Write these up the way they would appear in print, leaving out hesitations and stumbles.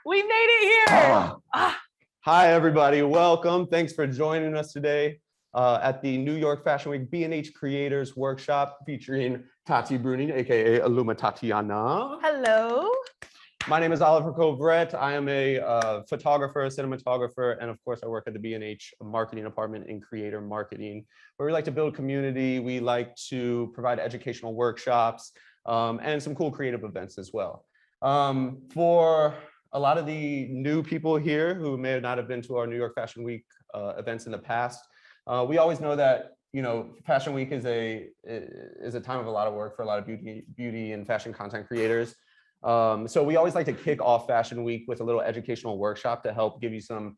We made it here. Hi, everybody. Welcome. Thanks for joining us today at the New York Fashion Week B&H Creators Workshop featuring Tati Bruening, aka Illuma Tatiana. Hello. My name is Oliver Covret. I am a photographer, cinematographer, and of course I work at the B&H marketing department in creator marketing, where we like to build community. We like to provide educational workshops and some cool creative events as well. For a lot of the new people here who may not have been to our New York Fashion Week events in the past, we always know that Fashion Week is a time of a lot of work for a lot of beauty and fashion content creators. So we always like to kick off Fashion Week with a little educational workshop to help give you some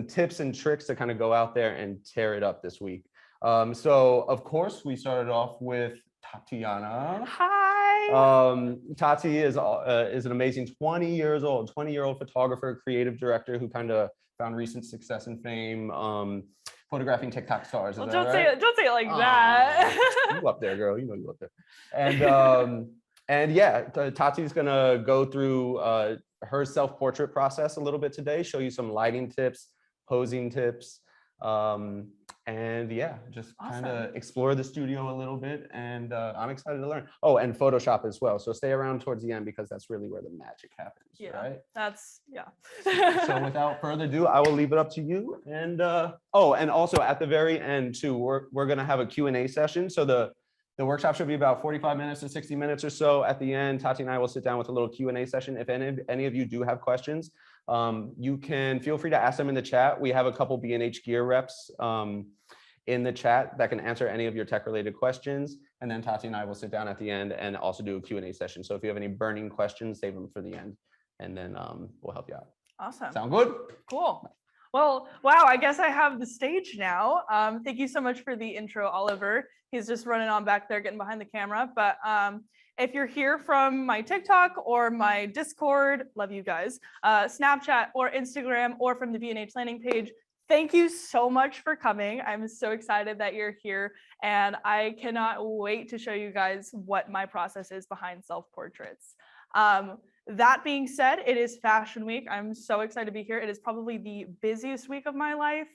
tips and tricks to kind of go out there and tear it up this week. So of course we started off with Tatiana. Hi. Tati is an amazing 20-year-old photographer, creative director who kind of found recent success and fame photographing TikTok stars. Well, don't say it like that. You up there, girl. You know you up there. And yeah, Tati's gonna go through her self-portrait process a little bit today, show you some lighting tips, posing tips, and yeah, just kind of explore the studio a little bit. And I'm excited to learn. Oh, and Photoshop as well. So stay around towards the end because that's really where the magic happens, right? So without further ado, I will leave it up to you. And oh, and also at the very end too, we're gonna have a Q&A session. So the workshop should be about 45 minutes to 60 minutes or so. At the end, Tati and I will sit down with a little Q&A session. If any of you do have questions, you can feel free to ask them in the chat. We have a couple B&H gear reps in the chat that can answer any of your tech-related questions. And then Tati and I will sit down at the end and also do a Q&A session. So if you have any burning questions, save them for the end, and then we'll help you out. Awesome. Sound good? Cool. Well, wow, I guess I have the stage now. Thank you so much for the intro, Oliver. He's just running on back there, getting behind the camera. But if you're here from my TikTok or my Discord, love you guys, Snapchat or Instagram, or from the B&H landing page, thank you so much for coming. I'm so excited that you're here, and I cannot wait to show you guys what my process is behind self-portraits. That being said, it is Fashion Week. I'm so excited to be here. It is probably the busiest week of my life,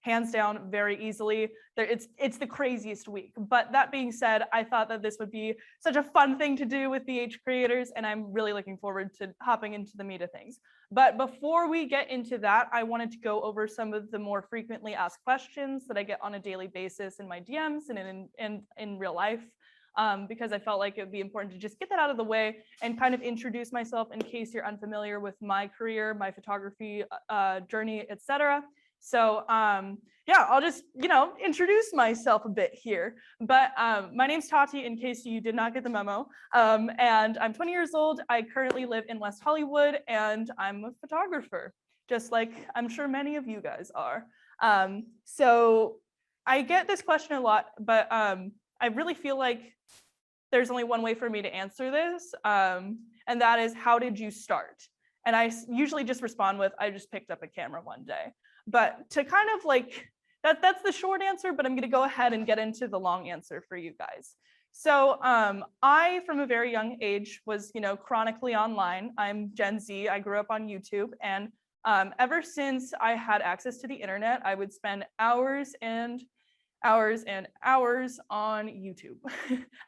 hands down, very easily. It's the craziest week. But that being said, I thought that this would be such a fun thing to do with B&H creators, and I'm really looking forward to hopping into the meat of things. But before we get into that, I wanted to go over some of the more frequently asked questions that I get on a daily basis in my DMs and in real life. Because I felt like it would be important to just get that out of the way and kind of introduce myself in case you're unfamiliar with my career, my photography journey, etc. So yeah, I'll just introduce myself a bit here. But my name's Tati, in case you did not get the memo, and I'm 20 years old. I currently live in West Hollywood, and I'm a photographer, just like I'm sure many of you guys are. So I get this question a lot, but I really feel like there's only one way for me to answer this, and that is, how did you start? And I usually just respond with, I just picked up a camera one day. But to kind of like, that's the short answer, but I'm gonna go ahead and get into the long answer for you guys. So I, from a very young age, was chronically online. I'm Gen Z, I grew up on YouTube, and ever since I had access to the internet, I would spend hours and hours and hours on YouTube,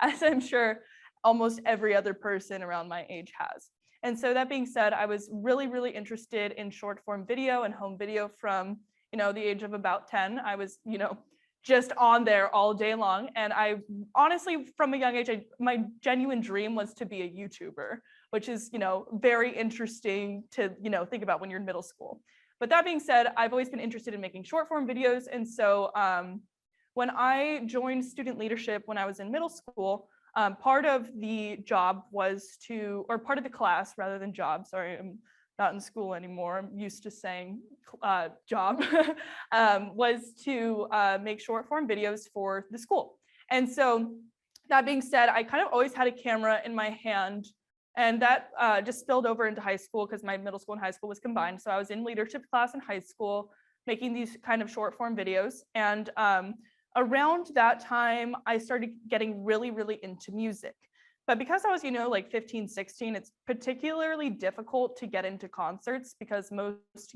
as I'm sure almost every other person around my age has. And so that being said, I was really, really interested in short form video and home video from, the age of about 10. I was, just on there all day long. And I honestly, from a young age, my genuine dream was to be a YouTuber, which is, very interesting to, think about when you're in middle school. But that being said, I've always been interested in making short form videos. And so when I joined student leadership when I was in middle school, part of the job was to, or part of the class rather than job, sorry, I'm not in school anymore, I'm used to saying job, was to make short form videos for the school. And so that being said, I kind of always had a camera in my hand, and that just spilled over into high school because my middle school and high school was combined. So I was in leadership class in high school, making these kind of short form videos. And around that time, I started getting really, really into music. But because I was, like 15, 16, it's particularly difficult to get into concerts because most,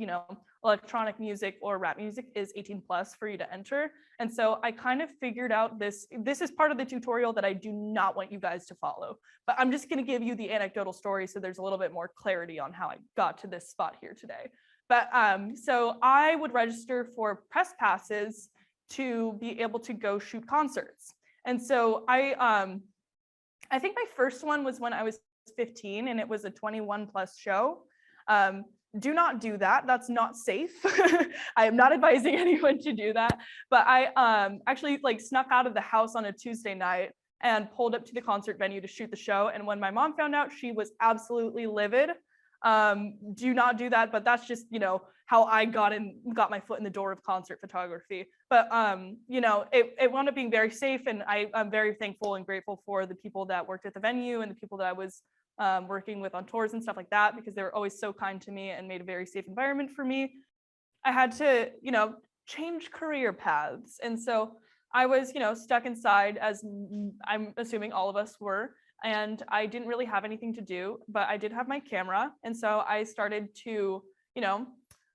electronic music or rap music is 18 plus for you to enter. And so I kind of figured out this is part of the tutorial that I do not want you guys to follow, but I'm just going to give you the anecdotal story so there's a little bit more clarity on how I got to this spot here today. But so I would register for press passes to be able to go shoot concerts. And so I think my first one was when I was 15 and it was a 21 plus show. Do not do that. That's not safe. I am not advising anyone to do that. But I actually like snuck out of the house on a Tuesday night and pulled up to the concert venue to shoot the show. And when my mom found out, she was absolutely livid. Do not do that, but that's just, how I got my foot in the door of concert photography. But it wound up being very safe, and I'm very thankful and grateful for the people that worked at the venue and the people that I was working with on tours and stuff like that, because they were always so kind to me and made a very safe environment for me. I had to, change career paths. And so I was, stuck inside, as I'm assuming all of us were, and I didn't really have anything to do, but I did have my camera. And so I started to,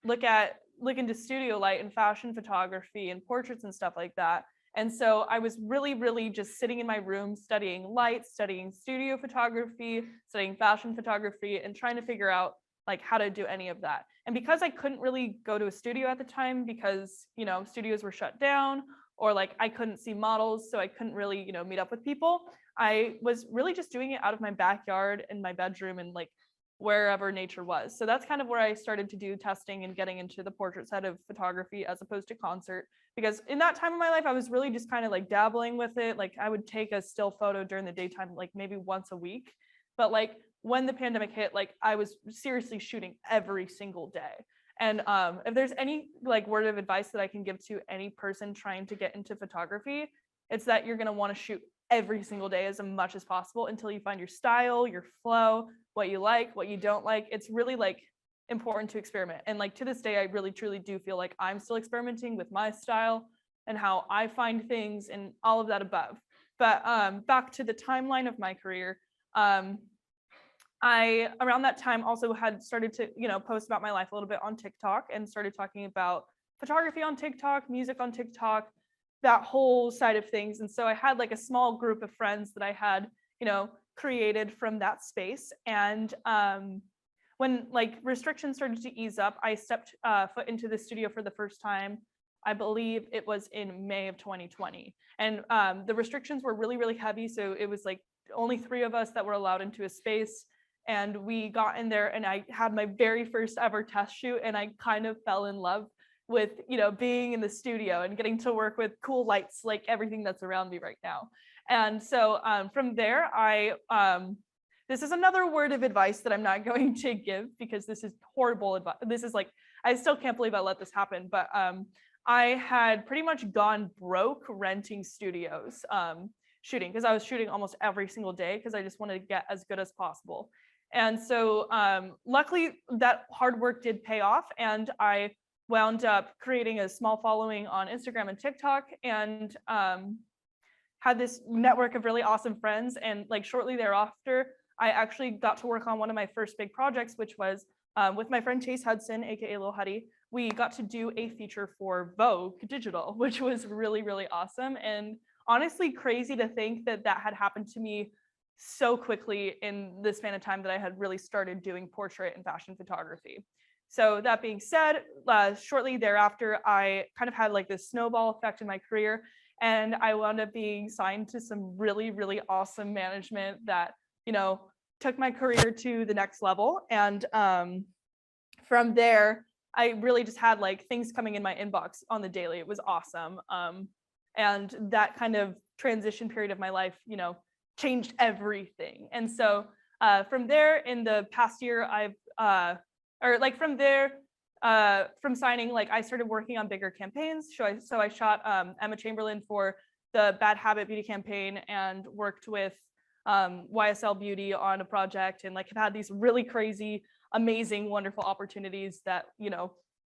look into studio light and fashion photography and portraits and stuff like that. And so I was really, really just sitting in my room studying light, studying studio photography, studying fashion photography, and trying to figure out like how to do any of that. And because I couldn't really go to a studio at the time because, studios were shut down, or like I couldn't see models, so I couldn't really, meet up with people, I was really just doing it out of my backyard in my bedroom and like wherever nature was. So that's kind of where I started to do testing and getting into the portrait side of photography as opposed to concert, because in that time of my life, I was really just kind of like dabbling with it. Like I would take a still photo during the daytime, like maybe once a week. But like when the pandemic hit, like I was seriously shooting every single day. And if there's any like word of advice that I can give to any person trying to get into photography, it's that you're going to want to shoot every single day as much as possible until you find your style, your flow, what you like, what you don't like. It's really like important to experiment. And like to this day, I really truly do feel like I'm still experimenting with my style and how I find things and all of that above. But back to the timeline of my career, I around that time also had started to post about my life a little bit on TikTok and started talking about photography on TikTok, music on TikTok, that whole side of things. And so I had like a small group of friends that I had created from that space. And when like restrictions started to ease up, I stepped foot into the studio for the first time. I believe it was in May of 2020. And the restrictions were really, really heavy. So it was like only 3 of us that were allowed into a space. And we got in there and I had my very first ever test shoot, and I kind of fell in love with being in the studio and getting to work with cool lights, like everything that's around me right now. And so from there, this is another word of advice that I'm not going to give because this is horrible advice. This is like, I still can't believe I let this happen, but I had pretty much gone broke renting studios, shooting, because I was shooting almost every single day because I just wanted to get as good as possible. And so luckily that hard work did pay off, and I wound up creating a small following on Instagram and TikTok, and had this network of really awesome friends. And like shortly thereafter, I actually got to work on one of my first big projects, which was with my friend Chase Hudson, aka Lil Huddy. We got to do a feature for Vogue Digital, which was really, really awesome. And honestly, crazy to think that that had happened to me so quickly in the span of time that I had really started doing portrait and fashion photography. So that being said, shortly thereafter, I kind of had like this snowball effect in my career, and I wound up being signed to some really, really awesome management that, took my career to the next level. And from there, I really just had like things coming in my inbox on the daily. It was awesome. And that kind of transition period of my life, changed everything. And so from there, in the past year, from signing, like I started working on bigger campaigns. So I shot Emma Chamberlain for the Bad Habit Beauty campaign and worked with YSL Beauty on a project, and like have had these really crazy, amazing, wonderful opportunities that,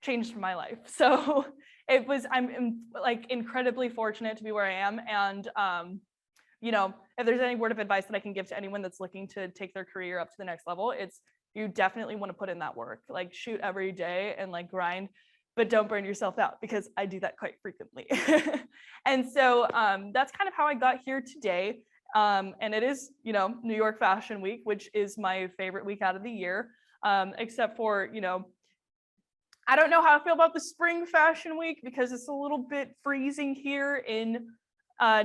changed my life. So I'm like incredibly fortunate to be where I am. And if there's any word of advice that I can give to anyone that's looking to take their career up to the next level, it's you definitely want to put in that work, like shoot every day and like grind, but don't burn yourself out, because I do that quite frequently. And so that's kind of how I got here today. And it is, New York Fashion Week, which is my favorite week out of the year, except for, I don't know how I feel about the Spring Fashion Week, because it's a little bit freezing here in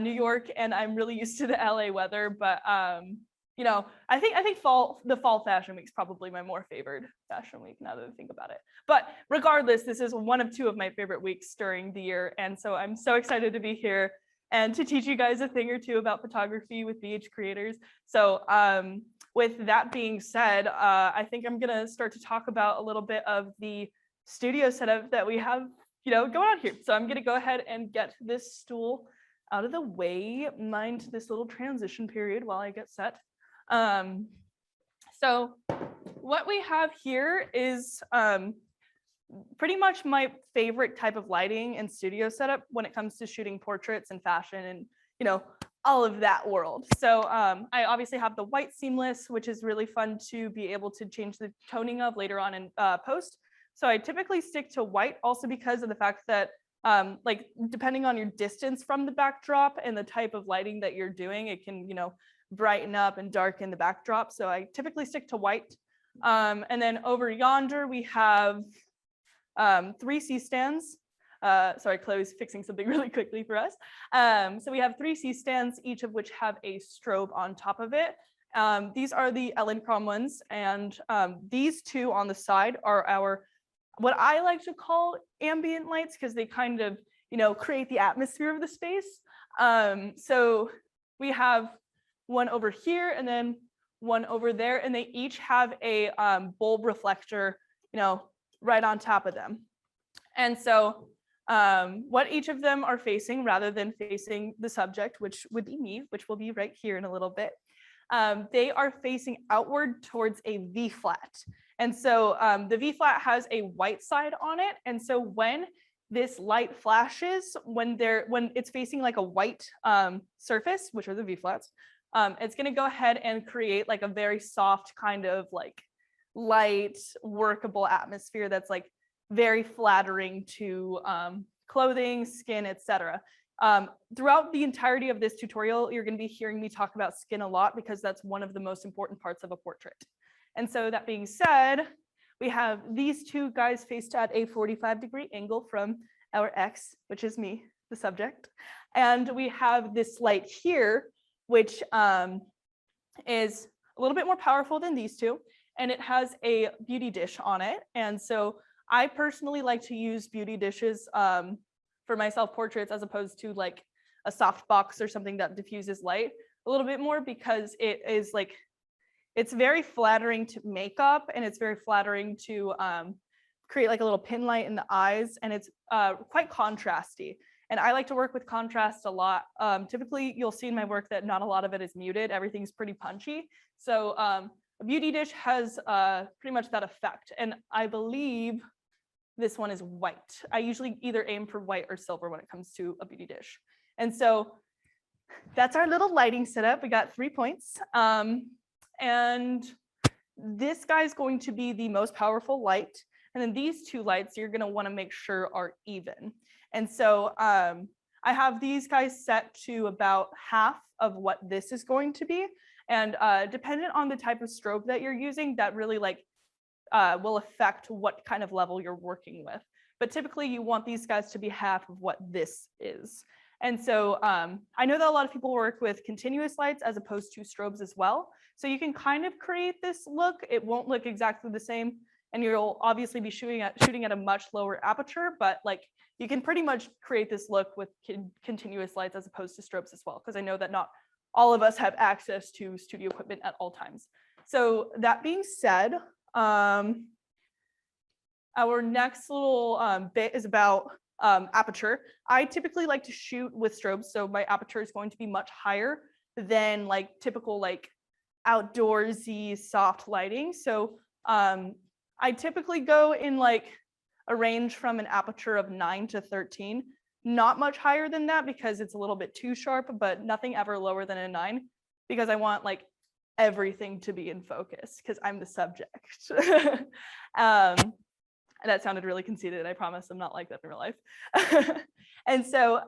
New York, and I'm really used to the LA weather. But I think the Fall Fashion Week is probably my more favored fashion week now that I think about it. But regardless, this is one of two of my favorite weeks during the year, and so I'm so excited to be here and to teach you guys a thing or two about photography with BH creators. So with that being said, I think I'm gonna start to talk about a little bit of the studio setup that we have, going on here. So I'm gonna go ahead and get this stool out of the way, mind this little transition period while I get set. So what we have here is pretty much my favorite type of lighting and studio setup when it comes to shooting portraits and fashion and all of that world. So I obviously have the white seamless, which is really fun to be able to change the toning of later on in post. So I typically stick to white, also because of the fact that like depending on your distance from the backdrop and the type of lighting that you're doing, it can brighten up and darken the backdrop. So I typically stick to white. And then over yonder we have 3 C-stands. Sorry, Chloe's fixing something really quickly for us. So we have 3 C-stands, each of which have a strobe on top of it. These are the Elinchrom ones, and these 2 on the side are our, what I like to call ambient lights, because they kind of, create the atmosphere of the space. So we have one over here and then one over there, and they each have a bulb reflector, right on top of them. And so what each of them are facing, rather than facing the subject, which would be me, which will be right here in a little bit, they are facing outward towards a V flat. And so the V flat has a white side on it. And so when this light flashes, when it's facing like a white surface, which are the V flats, it's going to go ahead and create like a very soft kind of like light, workable atmosphere that's like very flattering to clothing, skin, etc. Throughout the entirety of this tutorial, you're going to be hearing me talk about skin a lot, because that's one of the most important parts of a portrait. And so that being said, we have these 2 guys faced at a 45-degree angle from our X, which is me, the subject. And we have this light here, which is a little bit more powerful than these 2, and it has a beauty dish on it. And so I personally like to use beauty dishes for my self-portraits, as opposed to like a soft box or something that diffuses light a little bit more, because it is like, it's very flattering to makeup, and it's very flattering to create like a little pin light in the eyes, and it's quite contrasty. And I like to work with contrast a lot. Typically, you'll see in my work that not a lot of it is muted. Everything's pretty punchy. So a beauty dish has pretty much that effect. And I believe this one is white. I usually either aim for white or silver when it comes to a beauty dish. And so that's our little lighting setup. We got 3 points. And this guy's going to be the most powerful light. And then these 2 lights you're going to want to make sure are even. And so I have these guys set to about half of what this is going to be. And dependent on the type of strobe that you're using, that really like will affect what kind of level you're working with. But typically you want these guys to be half of what this is. And so I know that a lot of people work with continuous lights as opposed to strobes as well. So you can kind of create this look. It won't look exactly the same, and you'll obviously be shooting at a much lower aperture, but like you can pretty much create this look with continuous lights as opposed to strobes as well, because I know that not all of us have access to studio equipment at all times. So that being said, our next little bit is about aperture. I typically like to shoot with strobes, so my aperture is going to be much higher than like typical like outdoorsy soft lighting. So I typically go in like a range from an aperture of 9 to 13. not much higher than that because it's a little bit too sharp, but nothing ever lower than a 9 because I want like everything to be in focus because I'm the subject. That sounded really conceited. I promise I'm not like that in real life. And so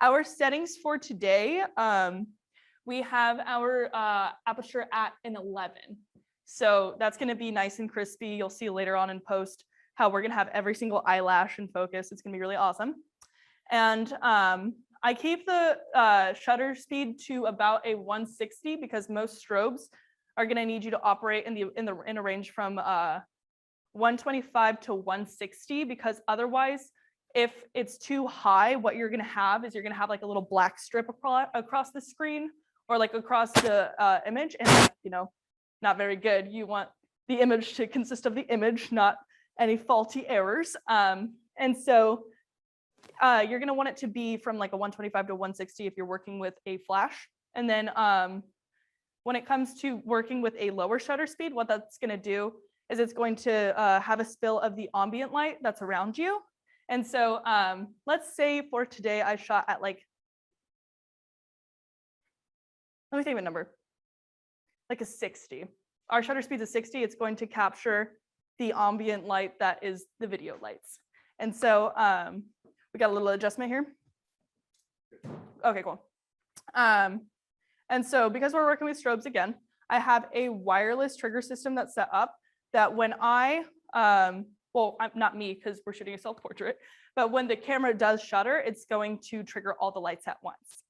our settings for today, we have our aperture at an 11. So that's going to be nice and crispy. You'll see later on in post how we're going to have every single eyelash in focus. It's going to be really awesome. And I keep the shutter speed to about a 160 because most strobes are going to need you to operate in a range from 125 to 160 because otherwise, if it's too high, what you're going to have is you're going to have like a little black strip across the screen or like across the image, and you know, not very good. You want the image to consist of the image, not any faulty errors. And so you're going to want it to be from like a 125 to 160 if you're working with a flash. And then when it comes to working with a lower shutter speed, what that's going to do is it's going to have a spill of the ambient light that's around you. And so let's say for today, I shot at like, let me think of a number, like a 60. Our shutter speed is 60. It's going to capture the ambient light that is the video lights. And so we got a little adjustment here. Okay, cool. And so because we're working with strobes again, I have a wireless trigger system that's set up that when well, not me because we're shooting a self-portrait, but when the camera does shutter, it's going to trigger all the lights at once.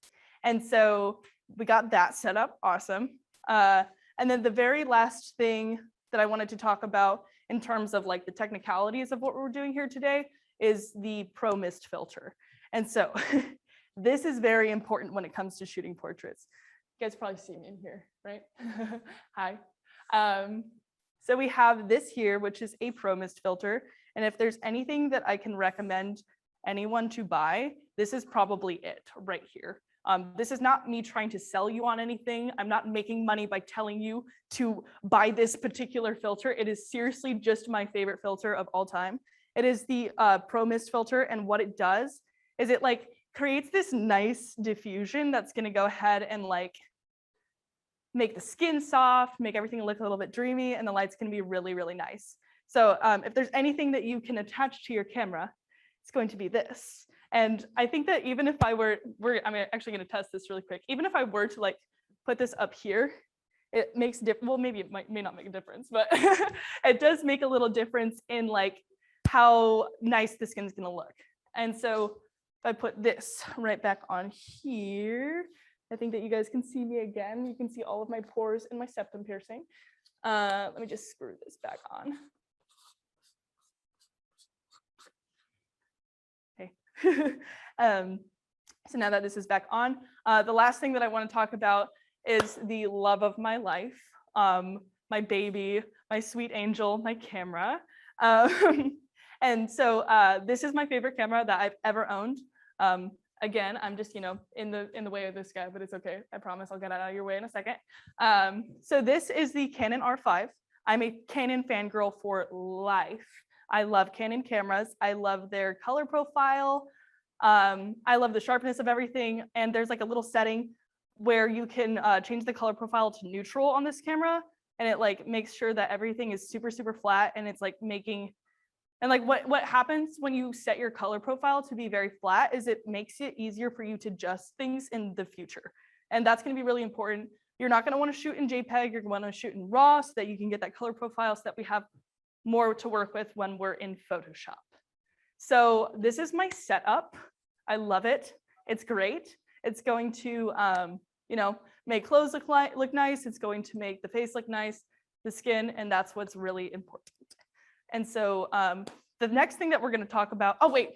And so we got that set up, awesome. And then the very last thing that I wanted to talk about in terms of like the technicalities of what we're doing here today is the Pro Mist filter. And so this is very important when it comes to shooting portraits. You guys probably see me in here, right? Hi. So we have this here, which is a Pro Mist filter. And if there's anything that I can recommend anyone to buy, this is probably it right here. This is not me trying to sell you on anything. I'm not making money by telling you to buy this particular filter. It is seriously just my favorite filter of all time. It is the Pro Mist filter. And what it does is it like creates this nice diffusion that's going to go ahead and like make the skin soft, make everything look a little bit dreamy, and the light's going to be really, really nice. So if there's anything that you can attach to your camera, it's going to be this. And I think that even if I I'm actually going to test this really quick. Even if I were to like put this up here, it makes well, maybe it may not make a difference, but it does make a little difference in like how nice the skin's going to look. And so if I put this right back on here, I think that you guys can see me again. You can see all of my pores and my septum piercing. Let me just screw this back on. Okay. So now that this is back on, the last thing that I want to talk about is the love of my life, my baby, my sweet angel, my camera. And so this is my favorite camera that I've ever owned. Again, I'm just, you know, in the way of this guy, but it's okay. I promise I'll get out of your way in a second. So this is the Canon R5. I'm a Canon fangirl for life. I love Canon cameras. I love their color profile. I love the sharpness of everything. And there's like a little setting where you can change the color profile to neutral on this camera. And it like makes sure that everything is super, super flat. And it's like making, and like what happens when you set your color profile to be very flat is it makes it easier for you to adjust things in the future. And that's going to be really important. You're not going to want to shoot in JPEG. You're going to want to shoot in RAW so that you can get that color profile so that we have more to work with when we're in Photoshop. So this is my setup. I love it. It's great. It's going to, you know, make clothes look nice. It's going to make the face look nice, the skin, and that's what's really important. And so the next thing that we're going to talk about, oh wait,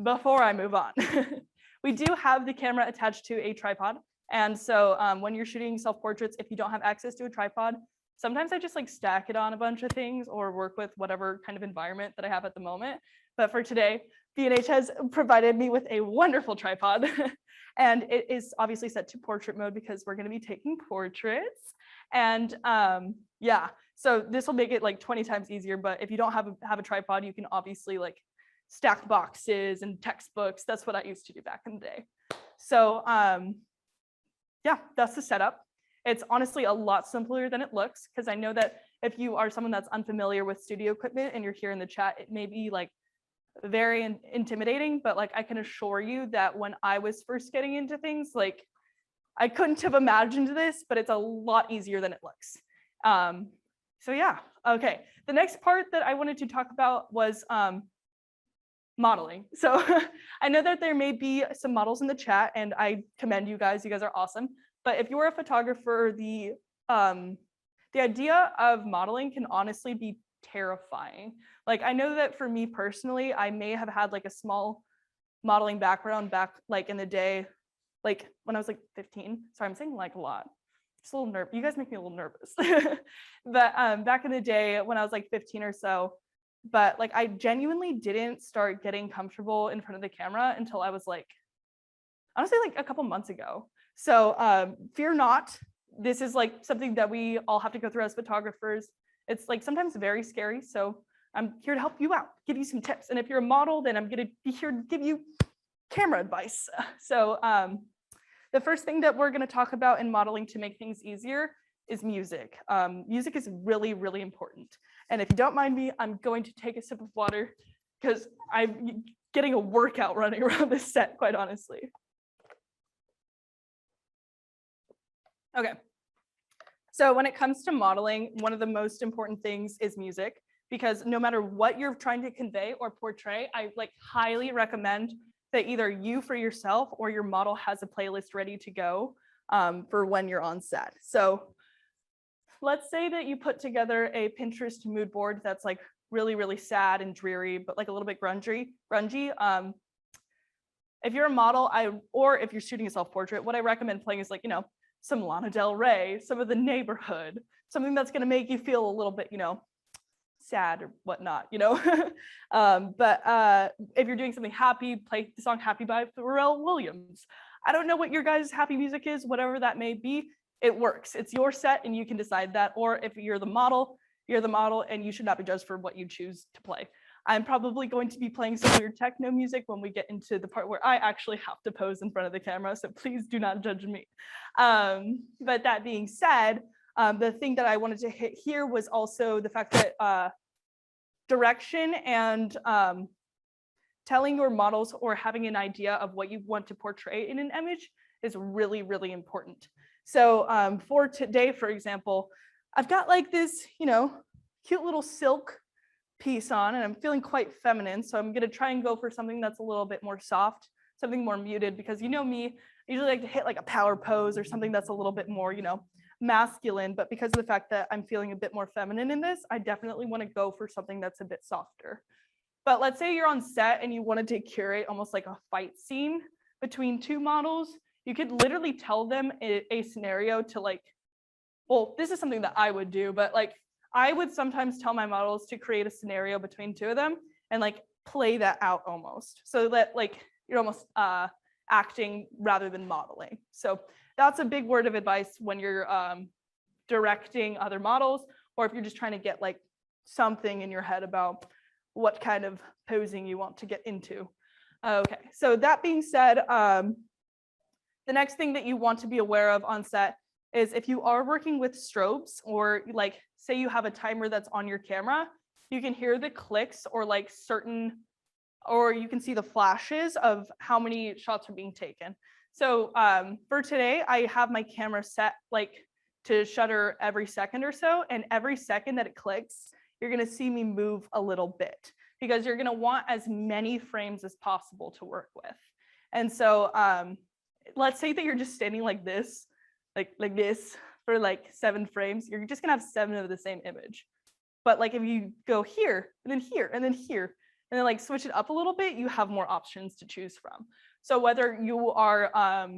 before I move on, we do have the camera attached to a tripod. And so when you're shooting self-portraits, if you don't have access to a tripod, sometimes I just like stack it on a bunch of things or work with whatever kind of environment that I have at the moment. But for today, B&H has provided me with a wonderful tripod. And it is obviously set to portrait mode because we're going to be taking portraits. And yeah, so this will make it like 20 times easier. But if you don't have a tripod, you can obviously like stacked boxes and textbooks. That's what I used to do back in the day. So yeah, that's the setup. It's honestly a lot simpler than it looks, because I know that if you are someone that's unfamiliar with studio equipment and you're here in the chat, it may be like very intimidating, but like I can assure you that when I was first getting into things, like I couldn't have imagined this, but it's a lot easier than it looks. So yeah, okay. The next part that I wanted to talk about was modeling. So I know that there may be some models in the chat, and I commend you guys. You guys are awesome. But if you're a photographer, the idea of modeling can honestly be terrifying. Like I know that for me personally, I may have had like a small modeling background back like in the day, like when I was like 15. Sorry, I'm saying like a lot. Just a little nervous. You guys make me a little nervous. But back in the day when I was like 15 or so, but like I genuinely didn't start getting comfortable in front of the camera until I was like, honestly, like a couple months ago. So fear not. This is like something that we all have to go through as photographers. It's like sometimes very scary. So I'm here to help you out, give you some tips. And if you're a model, then I'm gonna be here to give you camera advice. So the first thing that we're gonna talk about in modeling to make things easier is music. Music is really, really important. And if you don't mind me, I'm going to take a sip of water because I'm getting a workout running around this set, quite honestly. Okay. So when it comes to modeling, one of the most important things is music, because no matter what you're trying to convey or portray, I like highly recommend that either you for yourself or your model has a playlist ready to go for when you're on set. So let's say that you put together a Pinterest mood board that's like really, really sad and dreary, but like a little bit grungy. If you're a model, or if you're shooting a self-portrait, what I recommend playing is like, you know, some Lana Del Rey, some of The Neighborhood, something that's going to make you feel a little bit, you know, sad or whatnot, you know. But if you're doing something happy, play the song Happy by Pharrell Williams. I don't know what your guys' happy music is, whatever that may be, it works. It's your set and you can decide that. Or if you're the model and you should not be judged for what you choose to play. I'm probably going to be playing some weird techno music when we get into the part where I actually have to pose in front of the camera, so please do not judge me. But that being said, the thing that I wanted to hit here was also the fact that direction and telling your models or having an idea of what you want to portray in an image is really, really important. So for today, for example, I've got like this, you know, cute little silk piece on, and I'm feeling quite feminine. So I'm gonna try and go for something that's a little bit more soft, something more muted, because you know me, I usually like to hit like a power pose or something that's a little bit more, you know, masculine. But because of the fact that I'm feeling a bit more feminine in this, I definitely want to go for something that's a bit softer. But let's say you're on set and you wanted to curate almost like a fight scene between two models. You could literally tell them a scenario to like, well, this is something that I would do, but like I would sometimes tell my models to create a scenario between two of them and like play that out almost, so that like you're almost acting rather than modeling. So that's a big word of advice when you're directing other models, or if you're just trying to get like something in your head about what kind of posing you want to get into. Okay, so that being said, the next thing that you want to be aware of on set is if you are working with strobes, or like say you have a timer that's on your camera, you can hear the clicks or like certain, or you can see the flashes of how many shots are being taken. So for today, I have my camera set like to shutter every second or so, and every second that it clicks, you're gonna see me move a little bit, because you're gonna want as many frames as possible to work with. And so let's say that you're just standing like this, like this for like 7 frames, you're just gonna have 7 of the same image. But like if you go here, and then here, and then here, and then like switch it up a little bit, you have more options to choose from. So whether you are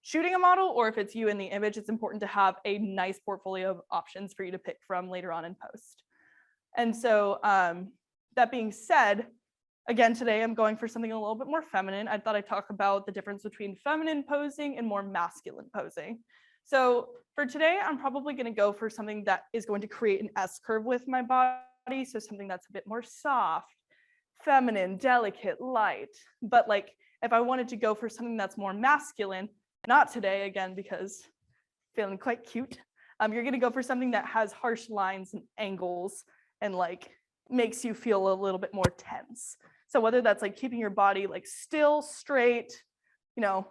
shooting a model or if it's you in the image, it's important to have a nice portfolio of options for you to pick from later on in post. And so that being said, again, today I'm going for something a little bit more feminine. I thought I'd talk about the difference between feminine posing and more masculine posing. So for today, I'm probably going to go for something that is going to create an S curve with my body. So something that's a bit more soft, feminine, delicate, light. But like, if I wanted to go for something that's more masculine, not today again, because feeling quite cute, you're gonna go for something that has harsh lines and angles and like makes you feel a little bit more tense. So whether that's like keeping your body like still, straight, you know,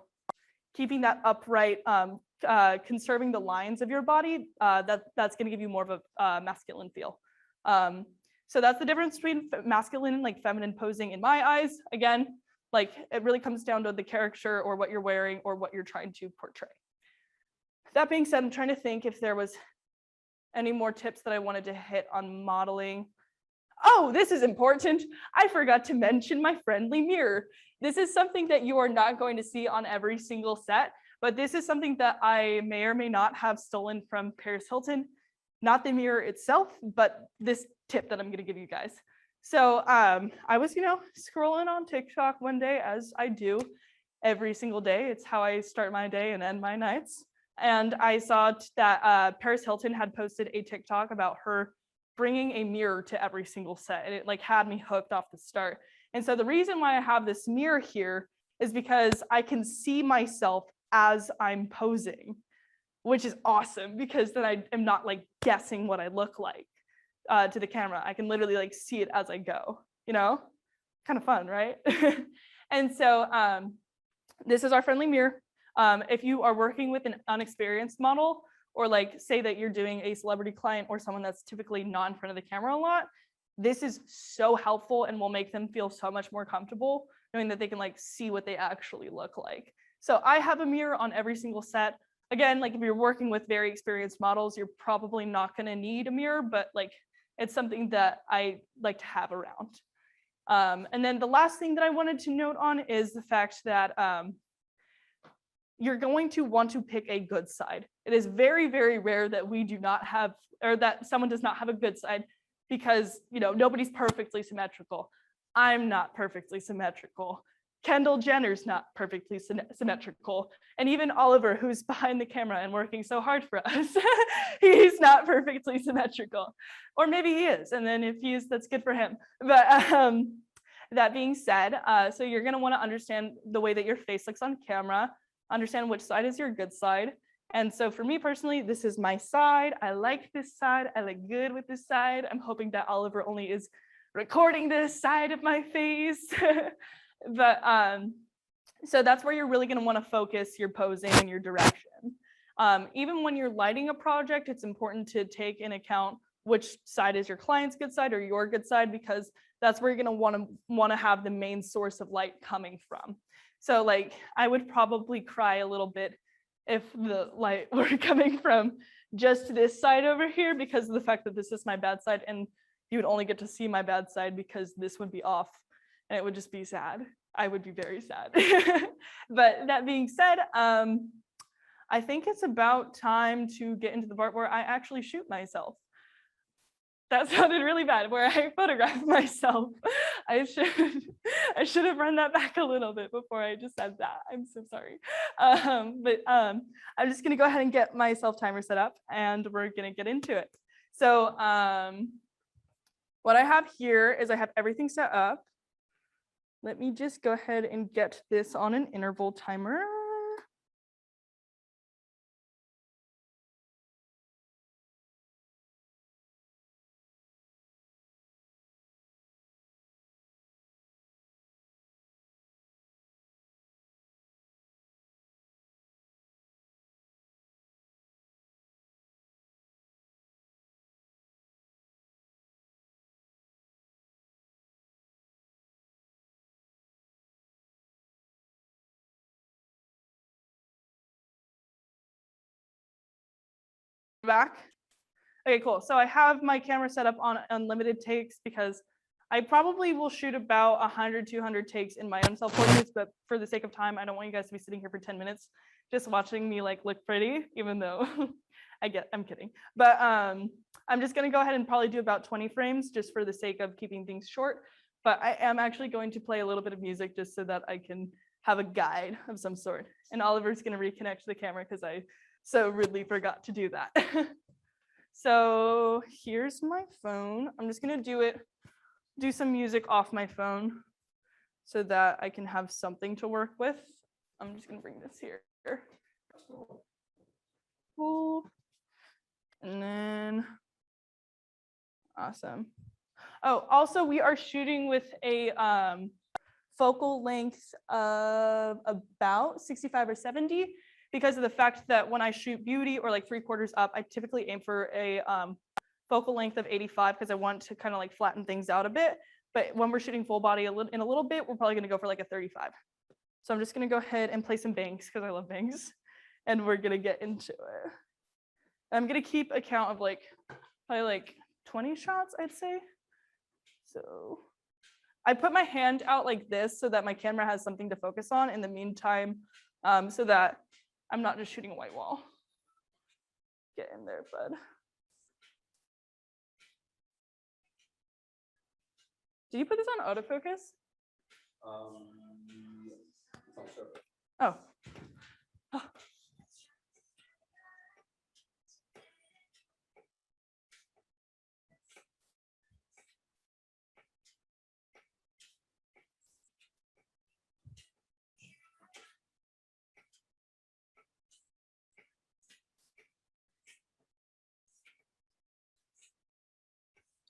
keeping that upright, conserving the lines of your body, that's going to give you more of a masculine feel. So that's the difference between masculine and like feminine posing in my eyes. Again, like it really comes down to the character or what you're wearing or what you're trying to portray. That being said, I'm trying to think if there was any more tips that I wanted to hit on modeling. Oh, this is important. I forgot to mention my friendly mirror. This is something that you are not going to see on every single set, but this is something that I may or may not have stolen from Paris Hilton. Not the mirror itself, but this tip that I'm going to give you guys. So I was, scrolling on TikTok one day, as I do every single day. It's how I start my day and end my nights. And I saw that Paris Hilton had posted a TikTok about her bringing a mirror to every single set, and it like had me hooked off the start. And so the reason why I have this mirror here is because I can see myself as I'm posing, which is awesome because then I am not like guessing what I look like to the camera. I can literally like see it as I go, kind of fun, right? And so this is our friendly mirror. If you are working with an unexperienced model, or like say that you're doing a celebrity client or someone that's typically not in front of the camera a lot, this is so helpful and will make them feel so much more comfortable knowing that they can like see what they actually look like. So I have a mirror on every single set. Again, like if you're working with very experienced models, you're probably not gonna need a mirror, but like it's something that I like to have around. And then the last thing that I wanted to note on is the fact that you're going to want to pick a good side. It is very, very rare that we do not have, or that someone does not have a good side because, nobody's perfectly symmetrical. I'm not perfectly symmetrical. Kendall Jenner's not perfectly symmetrical. And even Oliver, who's behind the camera and working so hard for us, he's not perfectly symmetrical. Or maybe he is, and then if he is, that's good for him. But that being said, so you're gonna wanna understand the way that your face looks on camera, understand which side is your good side. And so for me personally, this is my side. I like this side. I look good with this side. I'm hoping that Oliver only is recording this side of my face. But so that's where you're really going to want to focus your posing and your direction. Even when you're lighting a project, it's important to take in account which side is your client's good side or your good side, because that's where you're going to want to have the main source of light coming from. So like I would probably cry a little bit if the light were coming from just this side over here because of the fact that this is my bad side, and you would only get to see my bad side because this would be off and it would just be sad. I would be very sad. But that being said, I think it's about time to get into the part where I actually shoot myself. That sounded really bad, where I photograph myself. I should have run that back a little bit before I just said that. I'm so sorry. But I'm just gonna go ahead and get my self timer set up and we're gonna get into it. So what I have here is I have everything set up. Let me just go ahead and get this on an interval timer. Back. Okay, cool. So I have my camera set up on unlimited takes because I probably will shoot about 100, 200 takes in my own self portraits, but for the sake of time, I don't want you guys to be sitting here for 10 minutes just watching me like look pretty, even though I'm kidding. But I'm just gonna go ahead and probably do about 20 frames just for the sake of keeping things short. But I am actually going to play a little bit of music just so that I can have a guide of some sort. And Oliver's gonna reconnect to the camera because I so rudely forgot to do that. So here's my phone. I'm just gonna do it do some music off my phone so that I can have something to work with. I'm just gonna bring this here. Cool. And then, awesome. Oh, also we are shooting with a focal length of about 65 or 70 because of the fact that when I shoot beauty or like 3/4 up, I typically aim for a focal length of 85 because I want to kind of like flatten things out a bit. But when we're shooting full body in a little bit, we're probably gonna go for like a 35. So I'm just gonna go ahead and play some banks because I love banks, and we're gonna get into it. I'm gonna keep a count of like probably like 20 shots, I'd say. So I put my hand out like this so that my camera has something to focus on in the meantime, so that I'm not just shooting a white wall. Get in there, bud. Did you put this on autofocus? Oh. Oh.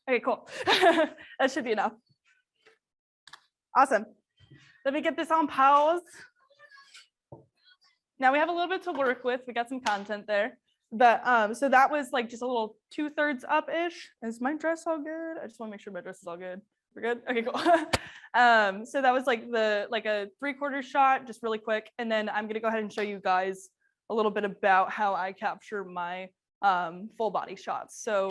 Okay, cool. That should be enough. Awesome. Let me get this on pause. Now we have a little bit to work with. We got some content there. But so that was like just a little 2/3 up-ish. Is my dress all good? I just want to make sure my dress is all good. We're good? Okay, cool. So that was like a 3/4 shot, just really quick. And then I'm gonna go ahead and show you guys a little bit about how I capture my full body shots. So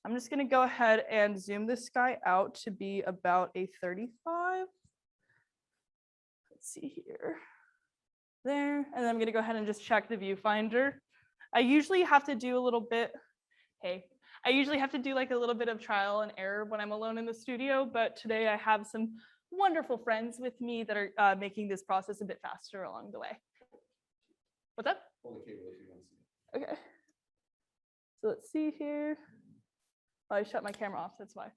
I'm just gonna go ahead and zoom this guy out to be about a 35. Let's see here. There, and then I'm gonna go ahead and just check the viewfinder. I usually have to do a little bit, I usually have to do like a little bit of trial and error when I'm alone in the studio, but today I have some wonderful friends with me that are making this process a bit faster along the way. What's up? Okay. So let's see here. Oh, I shut my camera off, that's why.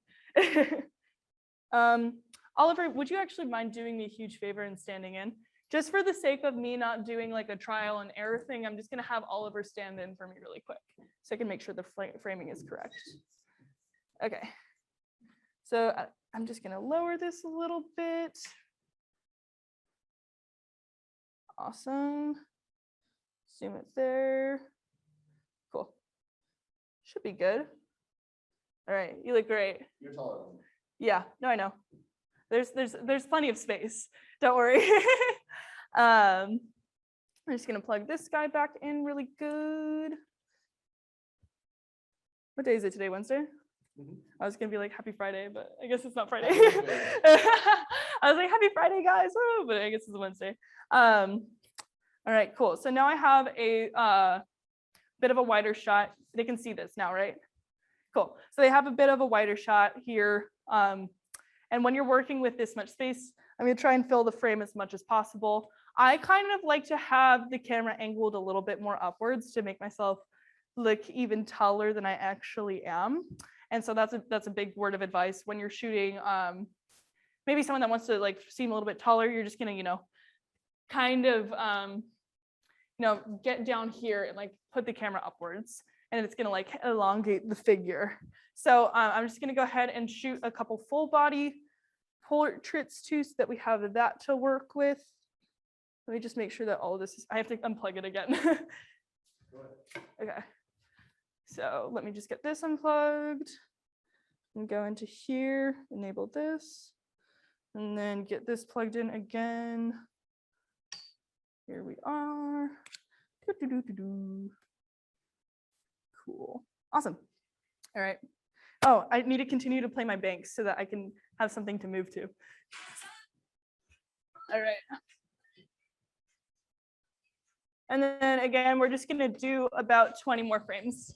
Oliver, would you actually mind doing me a huge favor and standing in? Just for the sake of me not doing like a trial and error thing, I'm just gonna have Oliver stand in for me really quick so I can make sure the framing is correct. Okay, so I'm just gonna lower this a little bit. Awesome. Zoom it there. Cool. Should be good. All right, you look great. You're taller than me. Yeah, no, I know. There's plenty of space. Don't worry. I'm just gonna plug this guy back in really good. What day is it today? Wednesday? Mm-hmm. I was gonna be like Happy Friday, but I guess it's not Friday. I was like Happy Friday, guys, woo, but I guess it's Wednesday. All right, cool. So now I have a bit of a wider shot. They can see this now, right? Cool. So they have a bit of a wider shot here. And when you're working with this much space, I'm gonna try and fill the frame as much as possible. I kind of like to have the camera angled a little bit more upwards to make myself look even taller than I actually am. And so that's a big word of advice when you're shooting. Maybe someone that wants to like seem a little bit taller, you're just gonna, kind of, get down here and like put the camera upwards, and it's gonna like elongate the figure. So I'm just gonna go ahead and shoot a couple full body portraits too, so that we have that to work with. Let me just make sure that all of this is, I have to unplug it again. Okay. So let me just get this unplugged and go into here, enable this, and then get this plugged in again. Here we are. Cool. Awesome. All right. Oh, I need to continue to play my banks so that I can have something to move to. All right. And then again, we're just gonna do about 20 more frames.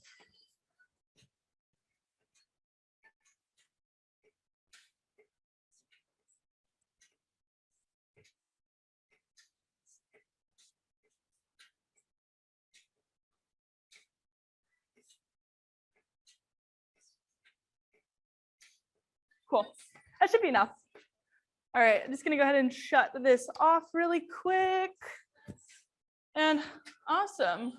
Cool. That should be enough. All right, I'm just gonna go ahead and shut this off really quick. And awesome.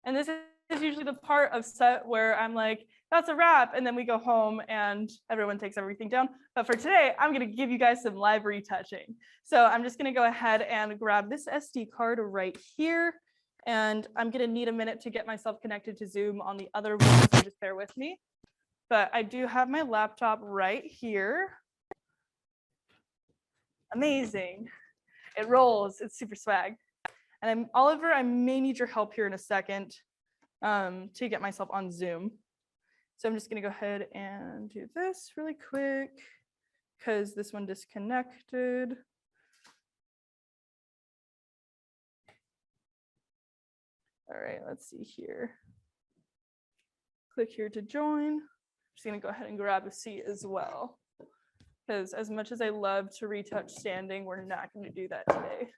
And this is usually the part of set where I'm like, that's a wrap. And then we go home and everyone takes everything down. But for today, I'm going to give you guys some live retouching. So I'm just going to go ahead and grab this SD card right here. And I'm going to need a minute to get myself connected to Zoom on the other one. So just bear with me. But I do have my laptop right here. Amazing. It rolls. It's super swag. And Oliver, I may need your help here in a second to get myself on Zoom. So I'm just gonna go ahead and do this really quick because this one disconnected. All right, let's see here. Click here to join. I'm just gonna go ahead and grab a seat as well. Because as much as I love to retouch standing, we're not gonna do that today.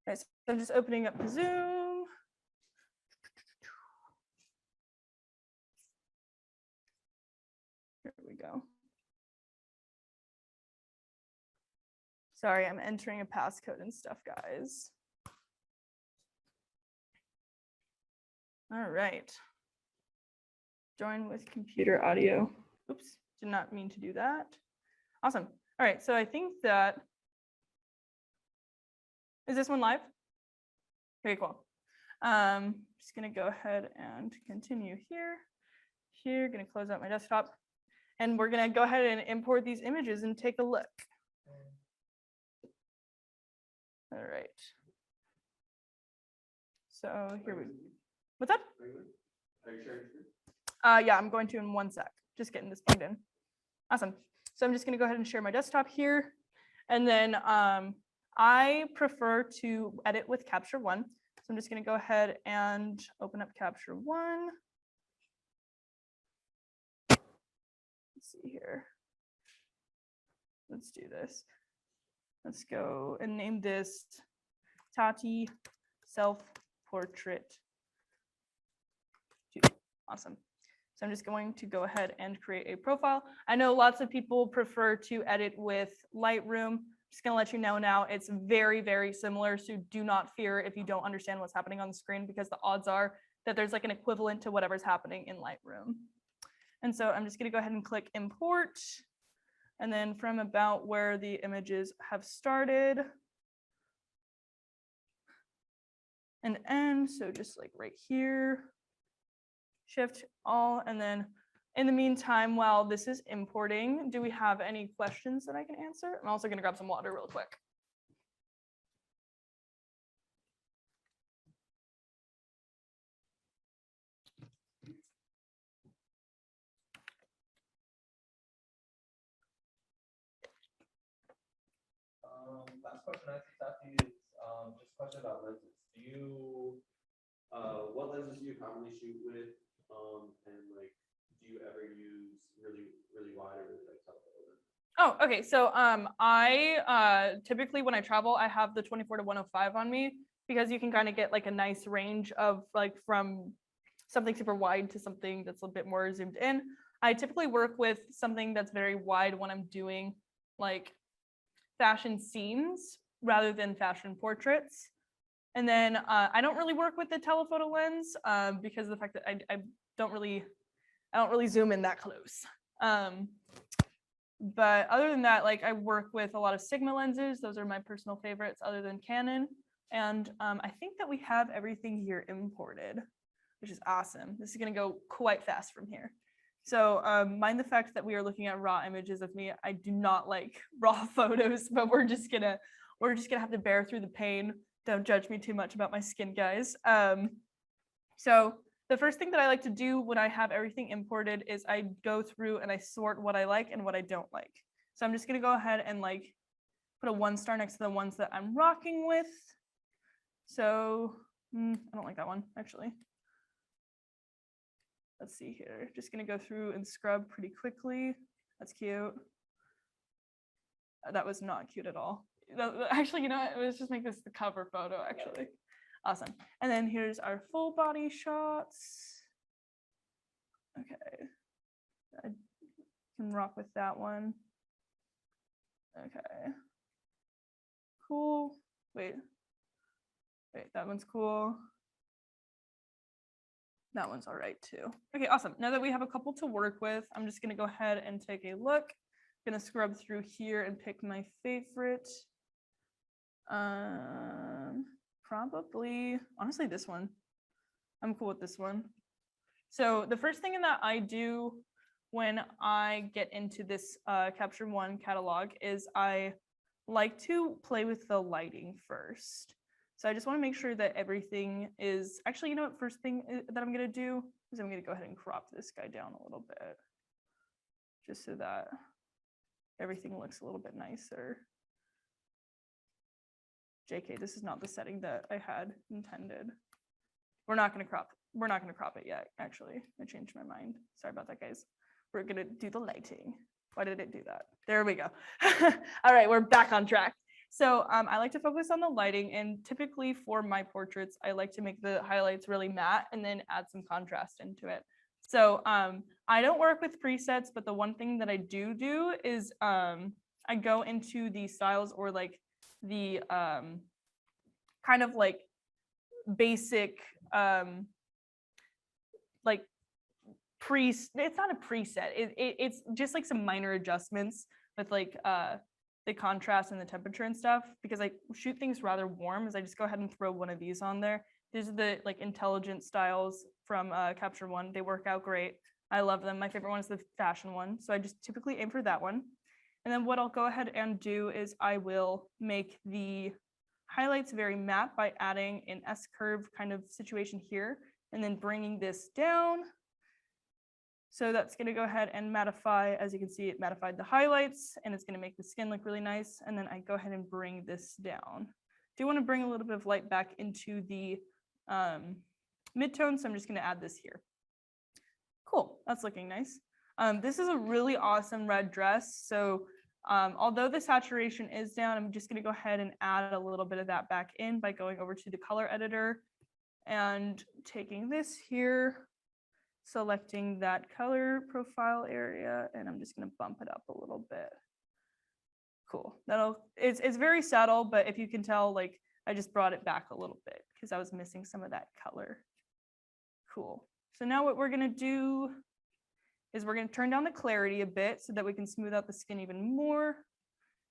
Okay, so I'm just opening up Zoom. Here we go. Sorry, I'm entering a passcode and stuff, guys. All right. Join with computer audio. Oops, did not mean to do that. Awesome. All right, so I think that, is this one live? Okay, cool. Just gonna go ahead and continue here. Here, gonna close out my desktop. And we're gonna go ahead and import these images and take a look. All right. So here we go. What's up? Are you sharing? Yeah, I'm going to in one sec. Just getting this plugged in. Awesome. So I'm just gonna go ahead and share my desktop here. And then I prefer to edit with Capture One. So I'm just gonna go ahead and open up Capture One. Let's see here. Let's do this. Let's go and name this Tati Self-Portrait 2. Awesome. So I'm just going to go ahead and create a profile. I know lots of people prefer to edit with Lightroom. Just gonna let you know now, it's very, very similar. So do not fear if you don't understand what's happening on the screen, because the odds are that there's like an equivalent to whatever's happening in Lightroom. And so I'm just gonna go ahead and click import. And then from about where the images have started and end, so just like right here, shift all, and then in the meantime, while this is importing, do we have any questions that I can answer? I'm also gonna grab some water real quick. Last question I have to is just a question about lenses. Do you, what lenses do you commonly shoot with? And like, do you ever use really wide or really like telephoto? Oh, okay. So I typically when I travel, I have the 24 to 105 on me because you can kind of get like a nice range of like from something super wide to something that's a bit more zoomed in. I typically work with something that's very wide when I'm doing like fashion scenes rather than fashion portraits. And then I don't really work with the telephoto lens because of the fact that I don't really zoom in that close. But other than that, like I work with a lot of Sigma lenses. Those are my personal favorites other than Canon. And I think that we have everything here imported, which is awesome. This is gonna go quite fast from here. So mind the fact that we are looking at raw images of me. I do not like raw photos, but we're just gonna have to bear through the pain. Don't judge me too much about my skin, guys. So the first thing that I like to do when I have everything imported is I go through and I sort what I like and what I don't like. So I'm just gonna go ahead and like put a 1 star next to the ones that I'm rocking with. So I don't like that one actually. Let's see here. Just gonna go through and scrub pretty quickly. That's cute. That was not cute at all. Actually, you know what? Let's just make this the cover photo, actually. Awesome. And then here's our full body shots. Okay. I can rock with that one. Okay. Cool. Wait, that one's cool. That one's all right too. Okay, awesome. Now that we have a couple to work with, I'm just gonna go ahead and take a look. I'm gonna scrub through here and pick my favorite. Probably, honestly, this one. I'm cool with this one. So the first thing that I do when I get into this Capture One catalog is I like to play with the lighting first. So I just want to make sure that everything is, actually, you know what, first thing that I'm going to do is I'm going to go ahead and crop this guy down a little bit, just so that everything looks a little bit nicer. JK, this is not the setting that I had intended. We're not going to crop it yet, actually. I changed my mind. Sorry about that, guys. We're going to do the lighting. Why did it do that? There we go. All right, we're back on track. So I like to focus on the lighting, and typically for my portraits, I like to make the highlights really matte and then add some contrast into it. So I don't work with presets, but the one thing that I do is I go into the styles, or like the kind of like basic like it's not a preset. It's just like some minor adjustments with like the contrast and the temperature and stuff, because I shoot things rather warm. Is I just go ahead and throw one of these on there. These are the like intelligent styles from Capture One. They work out great. I love them. My favorite one is the fashion one. So I just typically aim for that one. And then what I'll go ahead and do is I will make the highlights very matte by adding an S-curve kind of situation here, and then bringing this down. So that's going to go ahead and mattify. As you can see, it mattified the highlights, and it's going to make the skin look really nice. And then I go ahead and bring this down. Do want to bring a little bit of light back into the midtone, so I'm just going to add this here. Cool, that's looking nice. This is a really awesome red dress. So although the saturation is down, I'm just going to go ahead and add a little bit of that back in by going over to the color editor and taking this here, selecting that color profile area, and I'm just going to bump it up a little bit. Cool. It's very subtle, but if you can tell, like I just brought it back a little bit because I was missing some of that color. Cool. So now what we're going to do is we're going to turn down the clarity a bit so that we can smooth out the skin even more.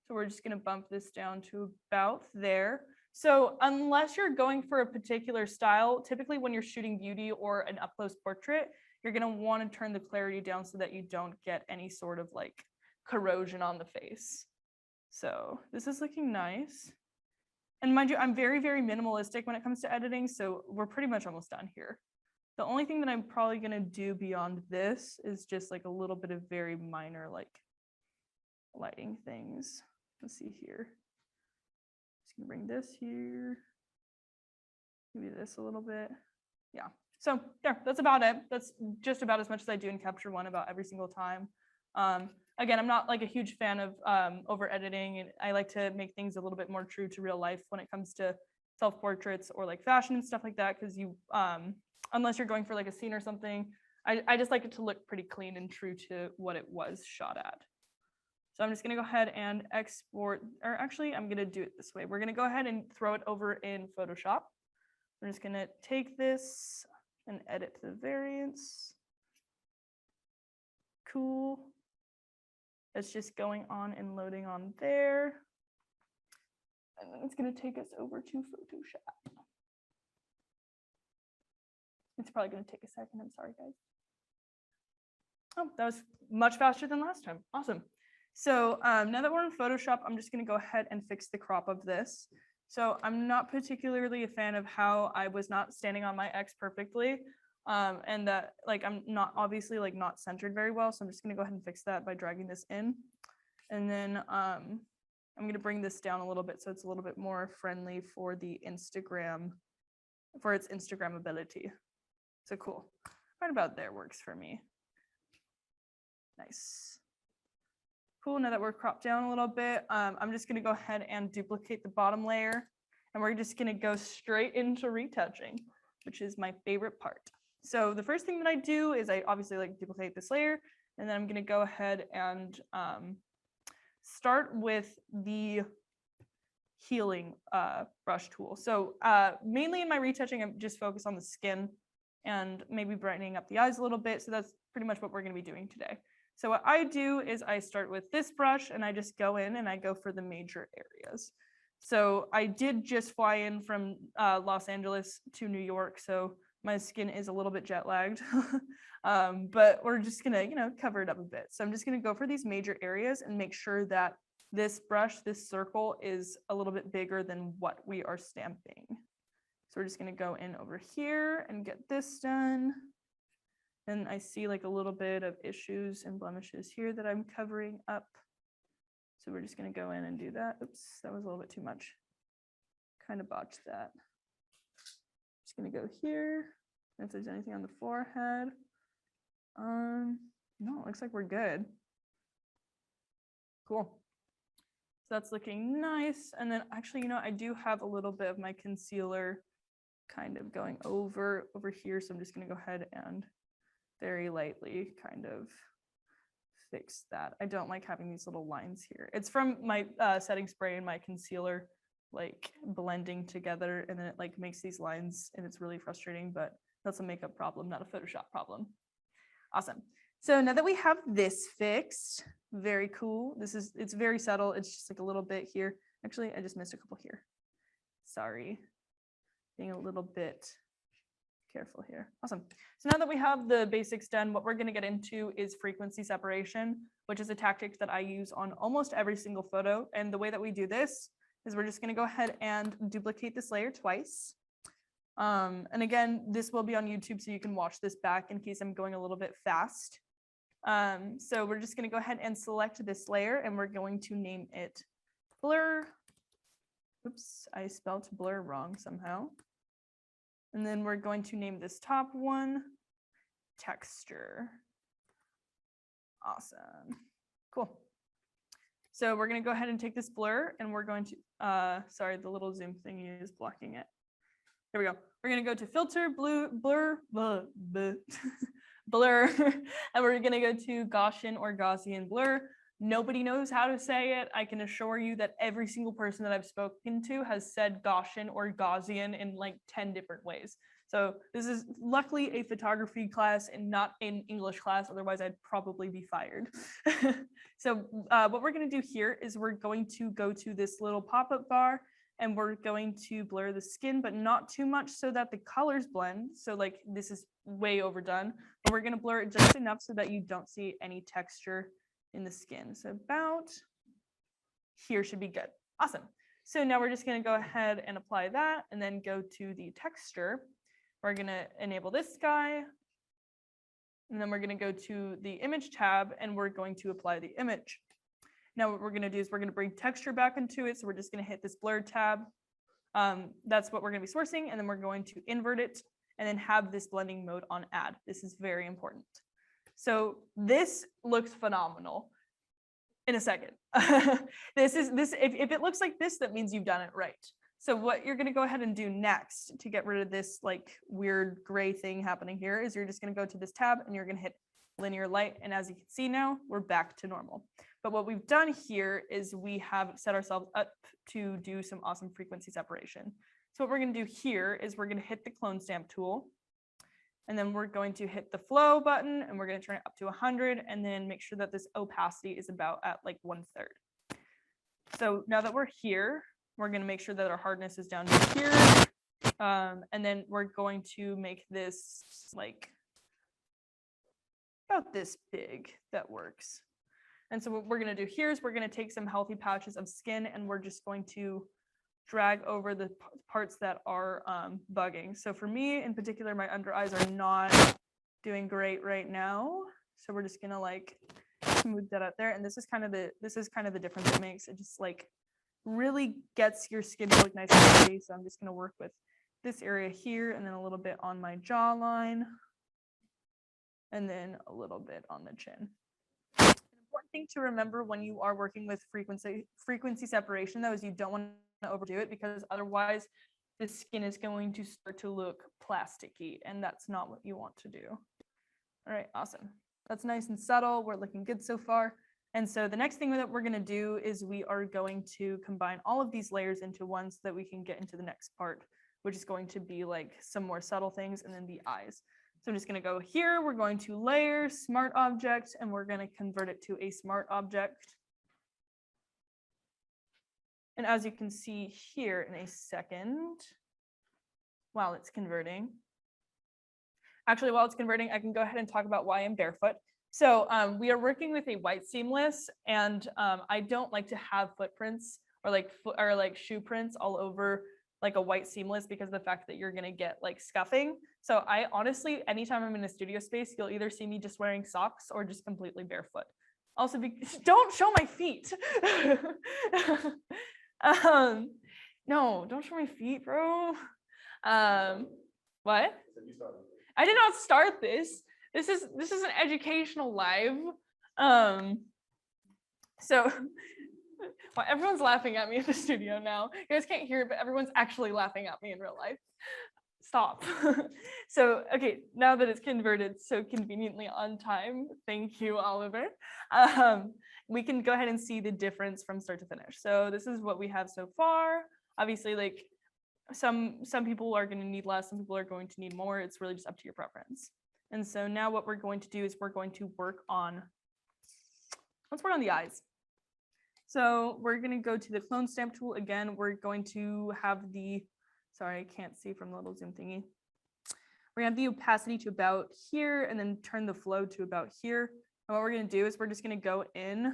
So we're just going to bump this down to about there. So unless you're going for a particular style, typically when you're shooting beauty or an up-close portrait, you're going to want to turn the clarity down so that you don't get any sort of like corrosion on the face. So this is looking nice. And mind you, I'm very, very minimalistic when it comes to editing, so we're pretty much almost done here. The only thing that I'm probably going to do beyond this is just like a little bit of very minor like lighting things. Let's see here. Just gonna bring this here. Maybe this a little bit. Yeah. So there, that's about it. That's just about as much as I do in Capture One about every single time. Again, I'm not like a huge fan of over editing, and I like to make things a little bit more true to real life when it comes to self-portraits or like fashion and stuff like that, because you unless you're going for like a scene or something, I just like it to look pretty clean and true to what it was shot at. So I'm just going to go ahead and export, or actually I'm going to do it this way. We're going to go ahead and throw it over in Photoshop. We're just going to take this and edit the variance. Cool. That's just going on and loading on there. And then it's going to take us over to Photoshop. It's probably going to take a second. I'm sorry, guys. Oh, that was much faster than last time. Awesome. So now that we're in Photoshop, I'm just going to go ahead and fix the crop of this. So I'm not particularly a fan of how I was not standing on my X perfectly, and that like I'm not obviously like not centered very well. So I'm just going to go ahead and fix that by dragging this in, and then I'm going to bring this down a little bit so it's a little bit more friendly for the Instagram, for its Instagrammability. So cool. Right about there works for me. Nice. Cool, now that we're cropped down a little bit, I'm just gonna go ahead and duplicate the bottom layer, and we're just gonna go straight into retouching, which is my favorite part. So the first thing that I do is I obviously like duplicate this layer, And then I'm going to go ahead and start with the healing brush tool. So mainly in my retouching, I'm just focused on the skin and maybe brightening up the eyes a little bit. So that's pretty much what we're going to be doing today. So what I do is I start with this brush and I just go in and I go for the major areas. So I did just fly in from Los Angeles to New York, so my skin is a little bit jet lagged, but we're just gonna, cover it up a bit. So I'm just gonna go for these major areas and make sure that this brush, this circle, is a little bit bigger than what we are stamping. So we're just gonna go in over here and get this done. And I see like a little bit of issues and blemishes here that I'm covering up. So we're just gonna go in and do that. Oops, that was a little bit too much. Kind of botched that. Just gonna go here. If there's anything on the forehead. No, it looks like we're good. Cool. So that's looking nice. And then actually, I do have a little bit of my concealer kind of going over here. So I'm just gonna go ahead and very lightly kind of fix that. I don't like having these little lines here. It's from my setting spray and my concealer like blending together, and then it like makes these lines and it's really frustrating, but that's a makeup problem, not a Photoshop problem. Awesome. So now that we have this fixed, very cool. It's very subtle. It's just like a little bit here. Actually, I just missed a couple here. Sorry. Being a little bit careful here. Awesome. So now that we have the basics done, what we're going to get into is frequency separation, which is a tactic that I use on almost every single photo. And the way that we do this is we're just going to go ahead and duplicate this layer twice. And again, this will be on YouTube, so you can watch this back in case I'm going a little bit fast. So we're just going to go ahead and select this layer, and we're going to name it blur. Oops, I spelled blur wrong somehow. And then we're going to name this top one texture. Awesome. Cool. So we're going to go ahead and take this blur, and we're going to, sorry, the little zoom thingy is blocking it. Here we go. We're going to go to filter, blur, blur, and we're going to go to Gaussian or Gaussian blur. Nobody knows how to say it. I can assure you that every single person that I've spoken to has said Gaussian or Gaussian in like 10 different ways. So this is luckily a photography class and not an English class. Otherwise, I'd probably be fired. So what we're going to do here is we're going to go to this little pop-up bar, and we're going to blur the skin, but not too much so that the colors blend. So like this is way overdone, but we're going to blur it just enough so that you don't see any texture in the skin. So about here should be good. Awesome. So now we're just going to go ahead and apply that and then go to the texture. We're going to enable this guy. And then we're going to go to the image tab and we're going to apply the image. Now what we're going to do is we're going to bring texture back into it. So we're just going to hit this blur tab. That's what we're going to be sourcing. And then we're going to invert it and then have this blending mode on add. This is very important. So this looks phenomenal in a second. If it looks like this, that means you've done it right. So what you're going to go ahead and do next to get rid of this like weird gray thing happening here is you're just going to go to this tab and you're going to hit linear light. And as you can see now, we're back to normal. But what we've done here is we have set ourselves up to do some awesome frequency separation. So what we're going to do here is we're going to hit the clone stamp tool. And then we're going to hit the flow button and we're going to turn it up to 100 and then make sure that this opacity is about at like 1/3. So now that we're here, we're going to make sure that our hardness is down to here. And then we're going to make this like about this big. That works. And so what we're going to do here is we're going to take some healthy patches of skin and we're just going to drag over the parts that are bugging. So for me in particular, my under eyes are not doing great right now. So we're just gonna like smooth that out there. And this is kind of the difference it makes. It just like really gets your skin to look nice and pretty. So I'm just gonna work with this area here and then a little bit on my jawline and then a little bit on the chin. An important thing to remember when you are working with frequency separation though is you don't want to overdo it because otherwise the skin is going to start to look plasticky and that's not what you want to do. All right, awesome. That's nice and subtle. We're looking good so far. And so the next thing that we're going to do is we are going to combine all of these layers into one so that we can get into the next part, which is going to be like some more subtle things and then the eyes. So I'm just going to go here. We're going to layer smart object and we're going to convert it to a smart object. And as you can see here in a second, while it's converting, actually, while it's converting, I can go ahead and talk about why I'm barefoot. So we are working with a white seamless, and I don't like to have footprints or like shoe prints all over like a white seamless because of the fact that you're gonna get like scuffing. So I honestly, anytime I'm in a studio space, you'll either see me just wearing socks or just completely barefoot. Also, don't show my feet. No, don't show my feet, bro. What? I did not start this. This is an educational live. So well, everyone's laughing at me in the studio now. You guys can't hear it, but everyone's actually laughing at me in real life. Stop. So, okay, now that it's converted so conveniently on time, thank you, Oliver. We can go ahead and see the difference from start to finish. So this is what we have so far. Obviously, like some people are going to need less, some people are going to need more. It's really just up to your preference. And so now what we're going to do is we're going to work on, let's work on the eyes. So we're going to go to the clone stamp tool again. We're going to have the, sorry, I can't see from the little zoom thingy. We're going to have the opacity to about here and then turn the flow to about here. And what we're going to do is we're just going to go in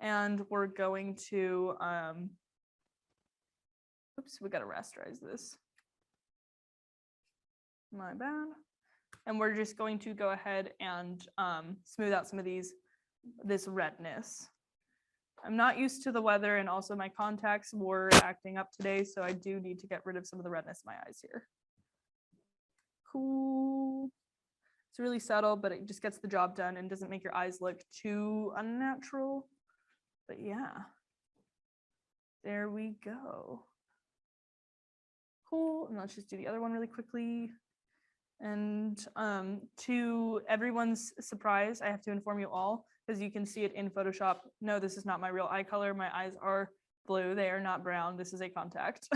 and we're going to, oops, we got to rasterize this. My bad. And we're just going to go ahead and smooth out some of this redness. I'm not used to the weather and also my contacts were acting up today, so I do need to get rid of some of the redness in my eyes here. Cool. It's really subtle, but it just gets the job done and doesn't make your eyes look too unnatural. But yeah, there we go. Cool, and let's just do the other one really quickly. And to everyone's surprise, I have to inform you all, because you can see it in Photoshop. No, this is not my real eye color. My eyes are blue. They are not brown. This is a contact.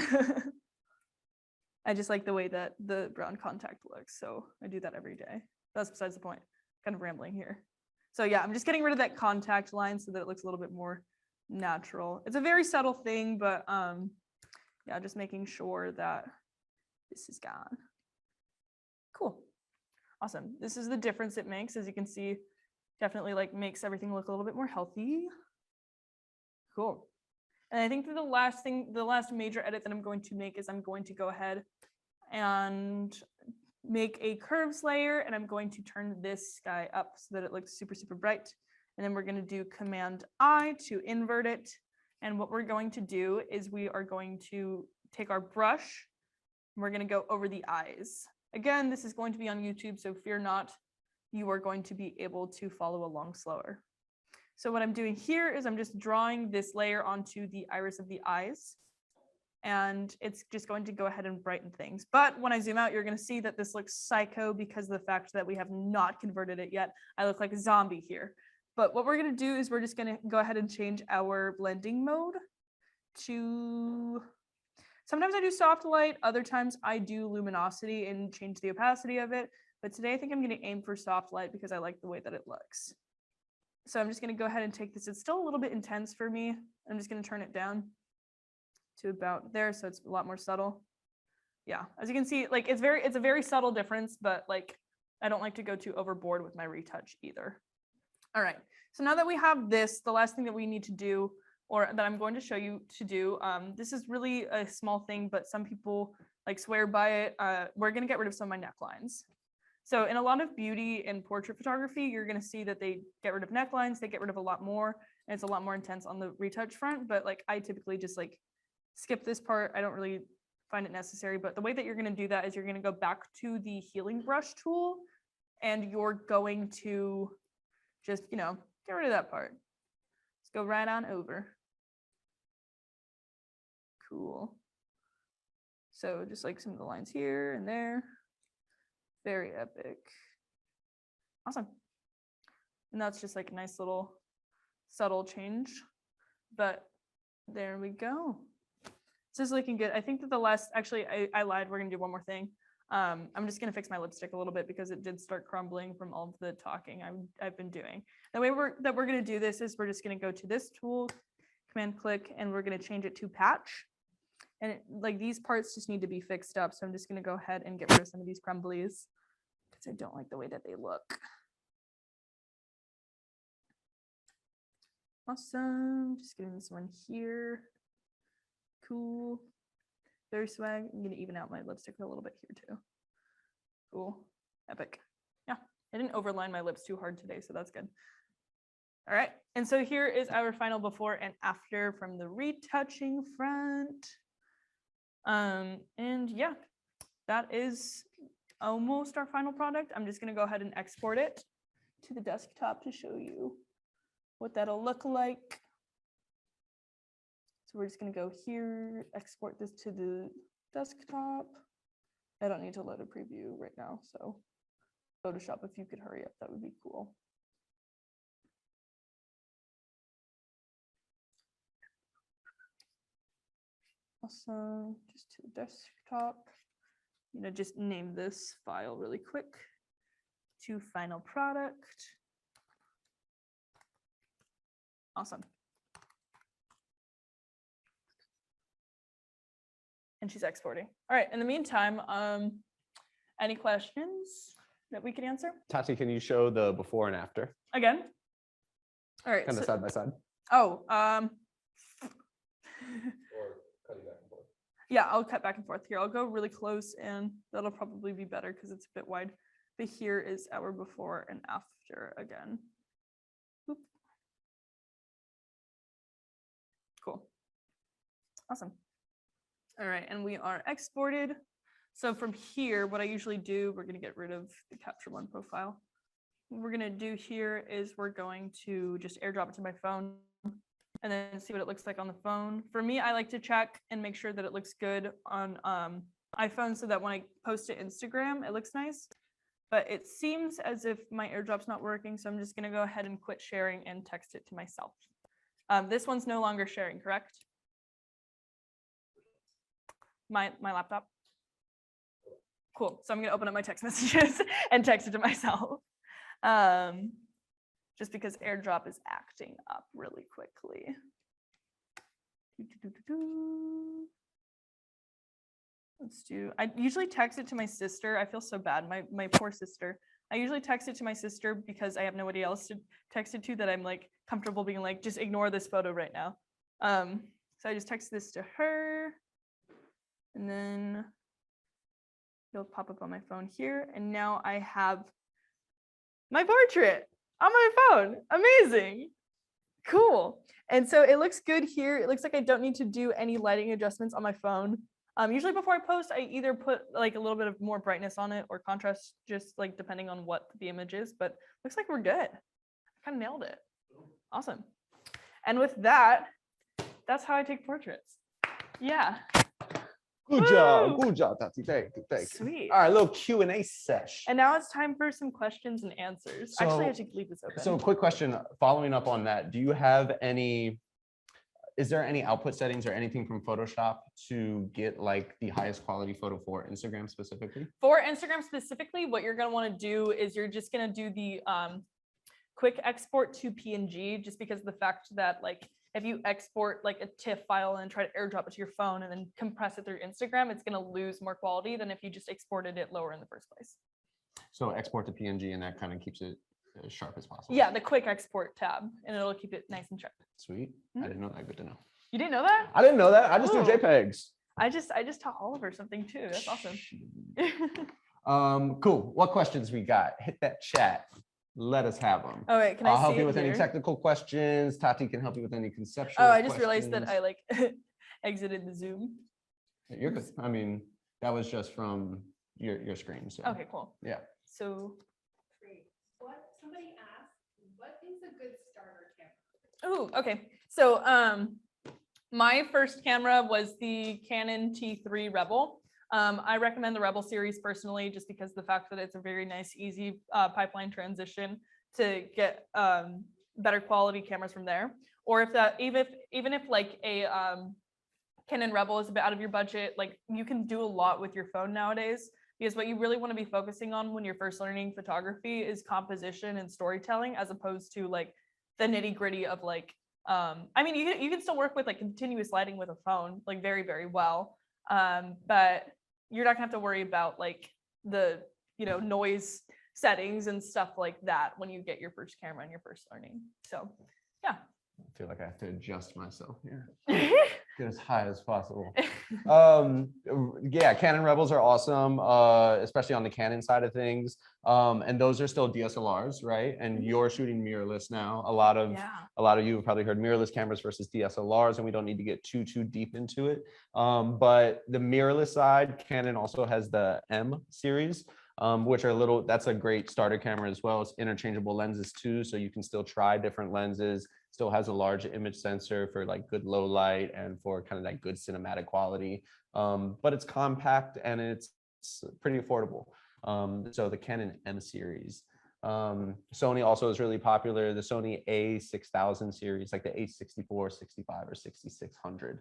I just like the way that the brown contact looks. So I do that every day. That's besides the point. Kind of rambling here. So yeah, I'm just getting rid of that contact line so that it looks a little bit more natural. It's a very subtle thing, but yeah, just making sure that this is gone. Cool. Awesome. This is the difference it makes. As you can see, definitely like makes everything look a little bit more healthy. Cool. And I think that the last major edit that I'm going to make is I'm going to go ahead and make a curves layer, and I'm going to turn this guy up so that it looks super, super bright. And then we're going to do Command I to invert it. And what we're going to do is we are going to take our brush and we're going to go over the eyes. Again, this is going to be on YouTube, so fear not, you are going to be able to follow along slower. So what I'm doing here is I'm just drawing this layer onto the iris of the eyes, and it's just going to go ahead and brighten things. But when I zoom out, you're going to see that this looks psycho because of the fact that we have not converted it yet. I look like a zombie here. But what we're going to do is we're just going to go ahead and change our blending mode to, sometimes I do soft light, other times I do luminosity and change the opacity of it. But today I think I'm going to aim for soft light because I like the way that it looks. So I'm just going to go ahead and take this. It's still a little bit intense for me. I'm just going to turn it down to about there, so it's a lot more subtle. Yeah, as you can see, like it's a very subtle difference, but like I don't like to go too overboard with my retouch either. All right, so now that we have this, the last thing that we need to do, or that I'm going to show you to do, this is really a small thing, but some people like swear by it. We're going to get rid of some of my necklines. So in a lot of beauty and portrait photography, you're going to see that they get rid of necklines, they get rid of a lot more, and it's a lot more intense on the retouch front. But like I typically just like skip this part. I don't really find it necessary. But the way that you're going to do that is you're going to go back to the healing brush tool, and you're going to just, you know, get rid of that part. Let's go right on over. Cool. So just like some of the lines here and there. Very epic. Awesome. And that's just like a nice little subtle change, but there we go. This is looking good. I think that the last, actually, I lied. We're gonna do one more thing. I'm just gonna fix my lipstick a little bit because it did start crumbling from all of the talking I've been doing. The way we're gonna do this is we're just gonna go to this tool, command click, and we're gonna change it to patch. And like these parts just need to be fixed up. So I'm just gonna go ahead and get rid of some of these crumblies because I don't like the way that they look. Awesome. Just getting this one here. Cool. Very swag. I'm gonna even out my lipstick a little bit here too. Cool. Epic. Yeah, I didn't overline my lips too hard today, so that's good. All right, and so here is our final before and after from the retouching front. And yeah, that is almost our final product. I'm just gonna go ahead and export it to the desktop to show you what that'll look like. So we're just gonna go here, export this to the desktop. I don't need to load a preview right now, so Photoshop, if you could hurry up, that would be cool. Awesome, just to the desktop. I'm gonna just name this file really quick to final product. Awesome. And she's exporting. All right, in the meantime, any questions that we can answer? Tati, can you show the before and after? Again? All right. Kind of side by side. Oh, Or cutting back and forth. yeah, I'll cut back and forth here. I'll go really close and that'll probably be better because it's a bit wide. But here is our before and after again. Oop. Cool. Awesome. All right, and we are exported. So from here, what I usually do, we're gonna get rid of the capture one profile. What we're gonna do here is we're going to just airdrop it to my phone and then see what it looks like on the phone. For me, I like to check and make sure that it looks good on iPhone so that when I post to Instagram, it looks nice. But it seems as if my airdrop's not working, so I'm just gonna go ahead and quit sharing and text it to myself. This one's no longer sharing, correct? My laptop. Cool. So I'm gonna open up my text messages and text it to myself. Just because AirDrop is acting up really quickly. Let's do, I usually text it to my sister. I feel so bad, my poor sister. I usually text it to my sister because I have nobody else to text it to that I'm like comfortable being like, just ignore this photo right now. So I just text this to her. And then it'll pop up on my phone here. And now I have my portrait on my phone. Amazing. Cool. And so it looks good here. It looks like I don't need to do any lighting adjustments on my phone. Usually before I post, I either put like a little bit of more brightness on it or contrast, just like depending on what the image is, but looks like we're good. I kind of nailed it. Awesome. And with that, that's how I take portraits. Yeah. Good job, Tati. Thank you. Sweet. All right, little Q&A sesh. And now it's time for some questions and answers. Actually, I should leave this open. So quick question, following up on that, do you have any, is there any output settings or anything from Photoshop to get like the highest quality photo for Instagram specifically? For Instagram specifically, what you're gonna wanna do is you're just gonna do the quick export to PNG, just because of the fact that like, if you export like a TIFF file and try to airdrop it to your phone and then compress it through Instagram, it's going to lose more quality than if you just exported it lower in the first place. So export to PNG and that kind of keeps it as sharp as possible. Yeah, the quick export tab, and it'll keep it nice and sharp. Sweet. I didn't know that. Good to know. You didn't know that? I didn't know that. I just do Ooh. JPEGs. I just taught Oliver something too. That's awesome. Cool. What questions we got? Hit that chat. Let us have them. Oh wait, can I I'll see help you it with any here? technical questions. Tati can help you with any conceptual Oh, I just realized that questions. I like exited the Zoom. You're good. I mean, that was just from your screen. So Okay, cool. yeah. So Great. Somebody asked, what is a good starter camera? oh, okay. So my first camera was the Canon T3 Rebel. I recommend the Rebel series personally, just because of the fact that it's a very nice, easy pipeline transition to get better quality cameras from there. Or if that, even if like a Canon Rebel is a bit out of your budget, like you can do a lot with your phone nowadays, because what you really want to be focusing on when you're first learning photography is composition and storytelling, as opposed to like the nitty gritty of like, I mean, you can still work with like continuous lighting with a phone, like very, very well. But you're not gonna have to worry about like the, noise settings and stuff like that when you get your first camera and you're first learning. So yeah. I feel like I have to adjust myself here. Get as high as possible. Yeah, Canon Rebels are awesome, especially on the Canon side of things. And those are still DSLRs, right? And you're shooting mirrorless now. A lot of you have probably heard mirrorless cameras versus DSLRs, and we don't need to get too deep into it. But the mirrorless side, Canon also has the M series, which are that's a great starter camera as well. It's interchangeable lenses too, so you can still try different lenses. Still has a large image sensor for like good low light and for kind of like good cinematic quality. But it's compact and it's pretty affordable. So the Canon M series. Sony also is really popular. The Sony A6000 series, like the A64, 65, or 6600.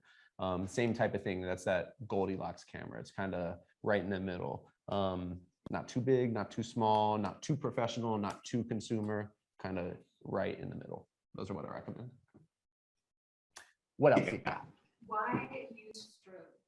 Same type of thing. That's that Goldilocks camera. It's kind of right in the middle. Not too big, not too small, not too professional, not too consumer, kind of right in the middle. Those are what I recommend. What else you got? Why use strobes?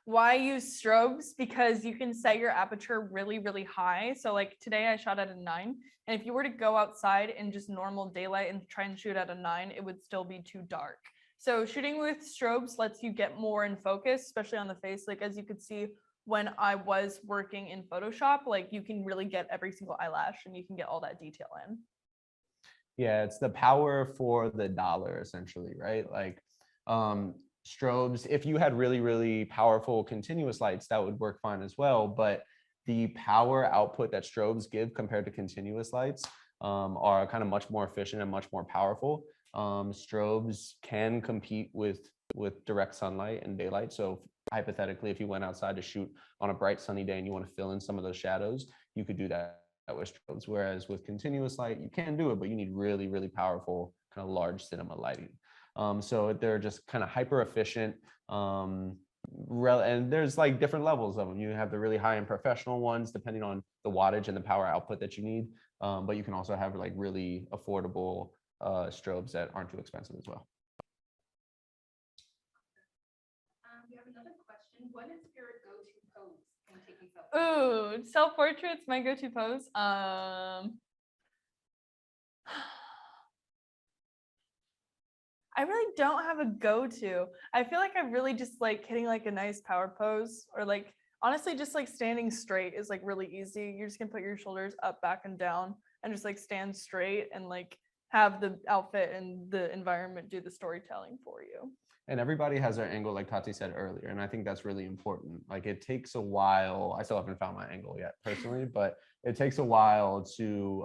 Why use strobes? Because you can set your aperture really, really high. So like today I shot at a 9. And if you were to go outside in just normal daylight and try and shoot at a 9, it would still be too dark. So shooting with strobes lets you get more in focus, especially on the face. Like as you could see when I was working in Photoshop, like you can really get every single eyelash and you can get all that detail in. Yeah, it's the power for the dollar, essentially, right? Like strobes, if you had really, really powerful continuous lights, that would work fine as well. But the power output that strobes give compared to continuous lights are kind of much more efficient and much more powerful. Strobes can compete with direct sunlight and daylight. So hypothetically, if you went outside to shoot on a bright sunny day and you want to fill in some of those shadows, you could do that with strobes. Whereas with continuous light, you can do it, but you need really, really powerful kind of large cinema lighting. So they're just kind of hyper efficient. And there's like different levels of them. You have the really high-end professional ones, depending on the wattage and the power output that you need. But you can also have like really affordable strobes that aren't too expensive as well. We have another question. What is your go-to pose in taking self-portraits? Ooh, self-portraits, my go-to pose. I really don't have a go-to. I feel like I really just like hitting like a nice power pose, or like honestly just like standing straight is like really easy. You're just gonna put your shoulders up, back, and down and just like stand straight and like have the outfit and the environment do the storytelling for you. And everybody has their angle, like Tati said earlier, and I think that's really important. Like it takes a while. I still haven't found my angle yet personally, but it takes a while to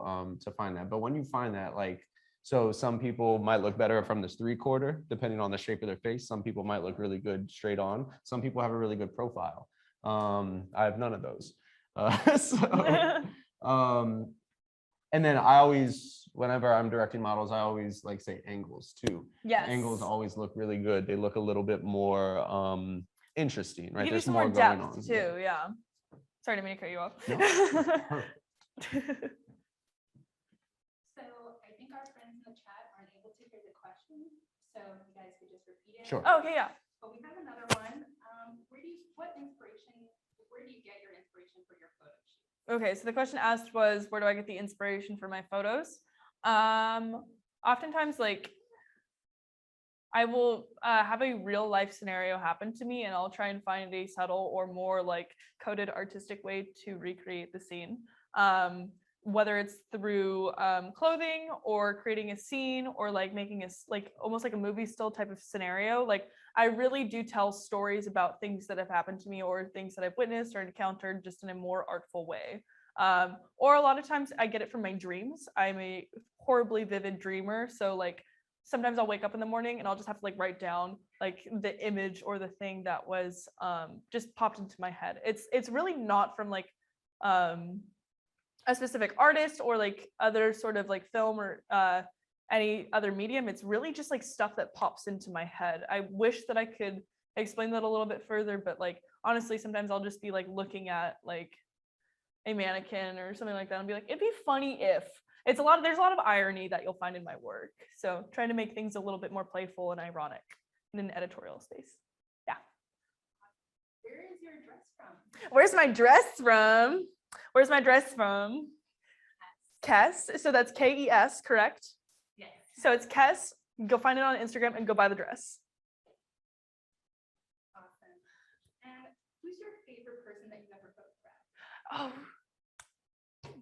find that. But when you find that, like, so some people might look better from this 3/4, depending on the shape of their face. Some people might look really good straight on. Some people have a really good profile. I have none of those. And then I always, whenever I'm directing models, I always like say angles too. Yes. Angles always look really good. They look a little bit more interesting, right? There's more depth too, yeah. Sorry to mean to cut you off. No, perfect. So I think our friends in the chat aren't able to hear the question. So if you guys could just repeat it. Sure. Oh, okay, yeah. But we have another one. Where do you get your inspiration for your photo shoot? Okay, so the question asked was, where do I get the inspiration for my photos? Oftentimes, like, I will have a real life scenario happen to me, and I'll try and find a subtle or more like coded artistic way to recreate the scene. Whether it's through clothing or creating a scene or like making a like almost like a movie still type of scenario. Like I really do tell stories about things that have happened to me or things that I've witnessed or encountered just in a more artful way. Or a lot of times I get it from my dreams. I'm a horribly vivid dreamer. So like sometimes I'll wake up in the morning and I'll just have to like write down like the image or the thing that was just popped into my head. It's really not from like a specific artist or like other sort of like film or any other medium. It's really just like stuff that pops into my head. I wish that I could explain that a little bit further, but like honestly, sometimes I'll just be like looking at like a mannequin or something like that and be like, it'd be funny if. There's a lot of irony that you'll find in my work. So trying to make things a little bit more playful and ironic in an editorial space. Yeah. Where is your dress from? Where's my dress from? Where's my dress from? Kess. So that's Kes, correct? Yes. So it's Kes. Go find it on Instagram and go buy the dress. Awesome. And who's your favorite person that you've ever photographed? Oh,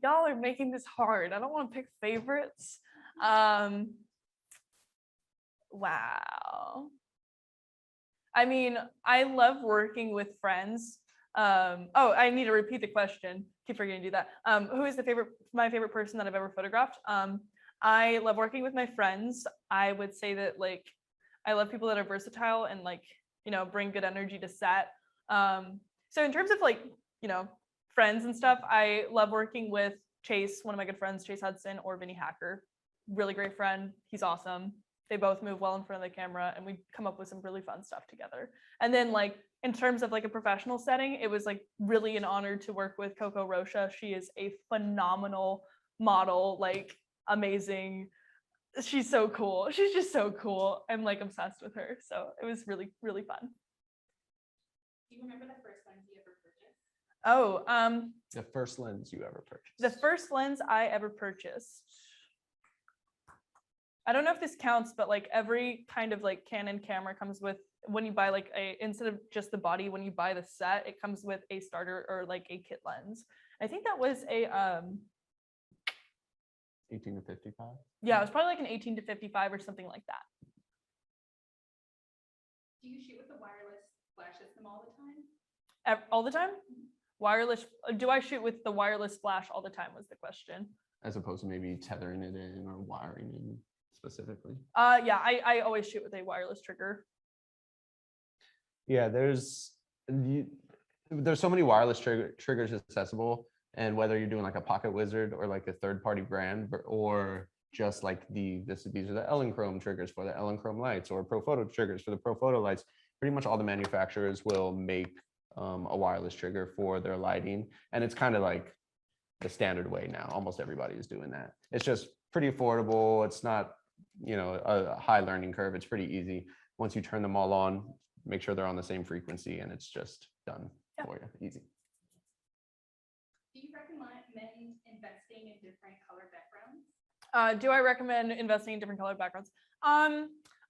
y'all are making this hard. I don't want to pick favorites. Wow. I mean, I love working with friends. Oh, I need to repeat the question. Keep forgetting to do that. Who is my favorite person that I've ever photographed? I love working with my friends. I would say that like, I love people that are versatile and like, bring good energy to set. So in terms of like, friends and stuff, I love working with Chase, one of my good friends, Chase Hudson or Vinny Hacker. Really great friend. He's awesome. They both move well in front of the camera and we come up with some really fun stuff together. And then like in terms of like a professional setting, it was like really an honor to work with Coco Rocha. She is a phenomenal model, like amazing. She's so cool. She's just so cool. I'm like obsessed with her. So it was really, really fun. Do you remember the first lens you ever purchased? Oh, The first lens you ever purchased. the first lens I ever purchased. I don't know if this counts, but like every kind of like Canon camera comes with, when you buy like instead of just the body, when you buy the set, it comes with a starter or like a kit lens. I think that was a 18 to 55. yeah, it was probably like an 18 to 55 or something like that. Do you shoot with the wireless flash system all the time? All the time? Wireless, do I shoot with the wireless flash all the time was the question. As opposed to maybe tethering it in or wiring in specifically. Yeah, I always shoot with a wireless trigger. Yeah, there's so many wireless triggers accessible, and whether you're doing like a Pocket Wizard or like a third-party brand, or just like these are the Ellen Chrome triggers for the Ellen Chrome lights, or Pro Photo triggers for the Pro Photo lights. Pretty much all the manufacturers will make a wireless trigger for their lighting, and it's kind of like the standard way now. Almost everybody is doing that. It's just pretty affordable. It's not, a high learning curve. It's pretty easy. Once you turn them all on, make sure they're on the same frequency, and it's just done for you. Easy. Do you recommend investing in different color backgrounds? Do I recommend investing in different color backgrounds?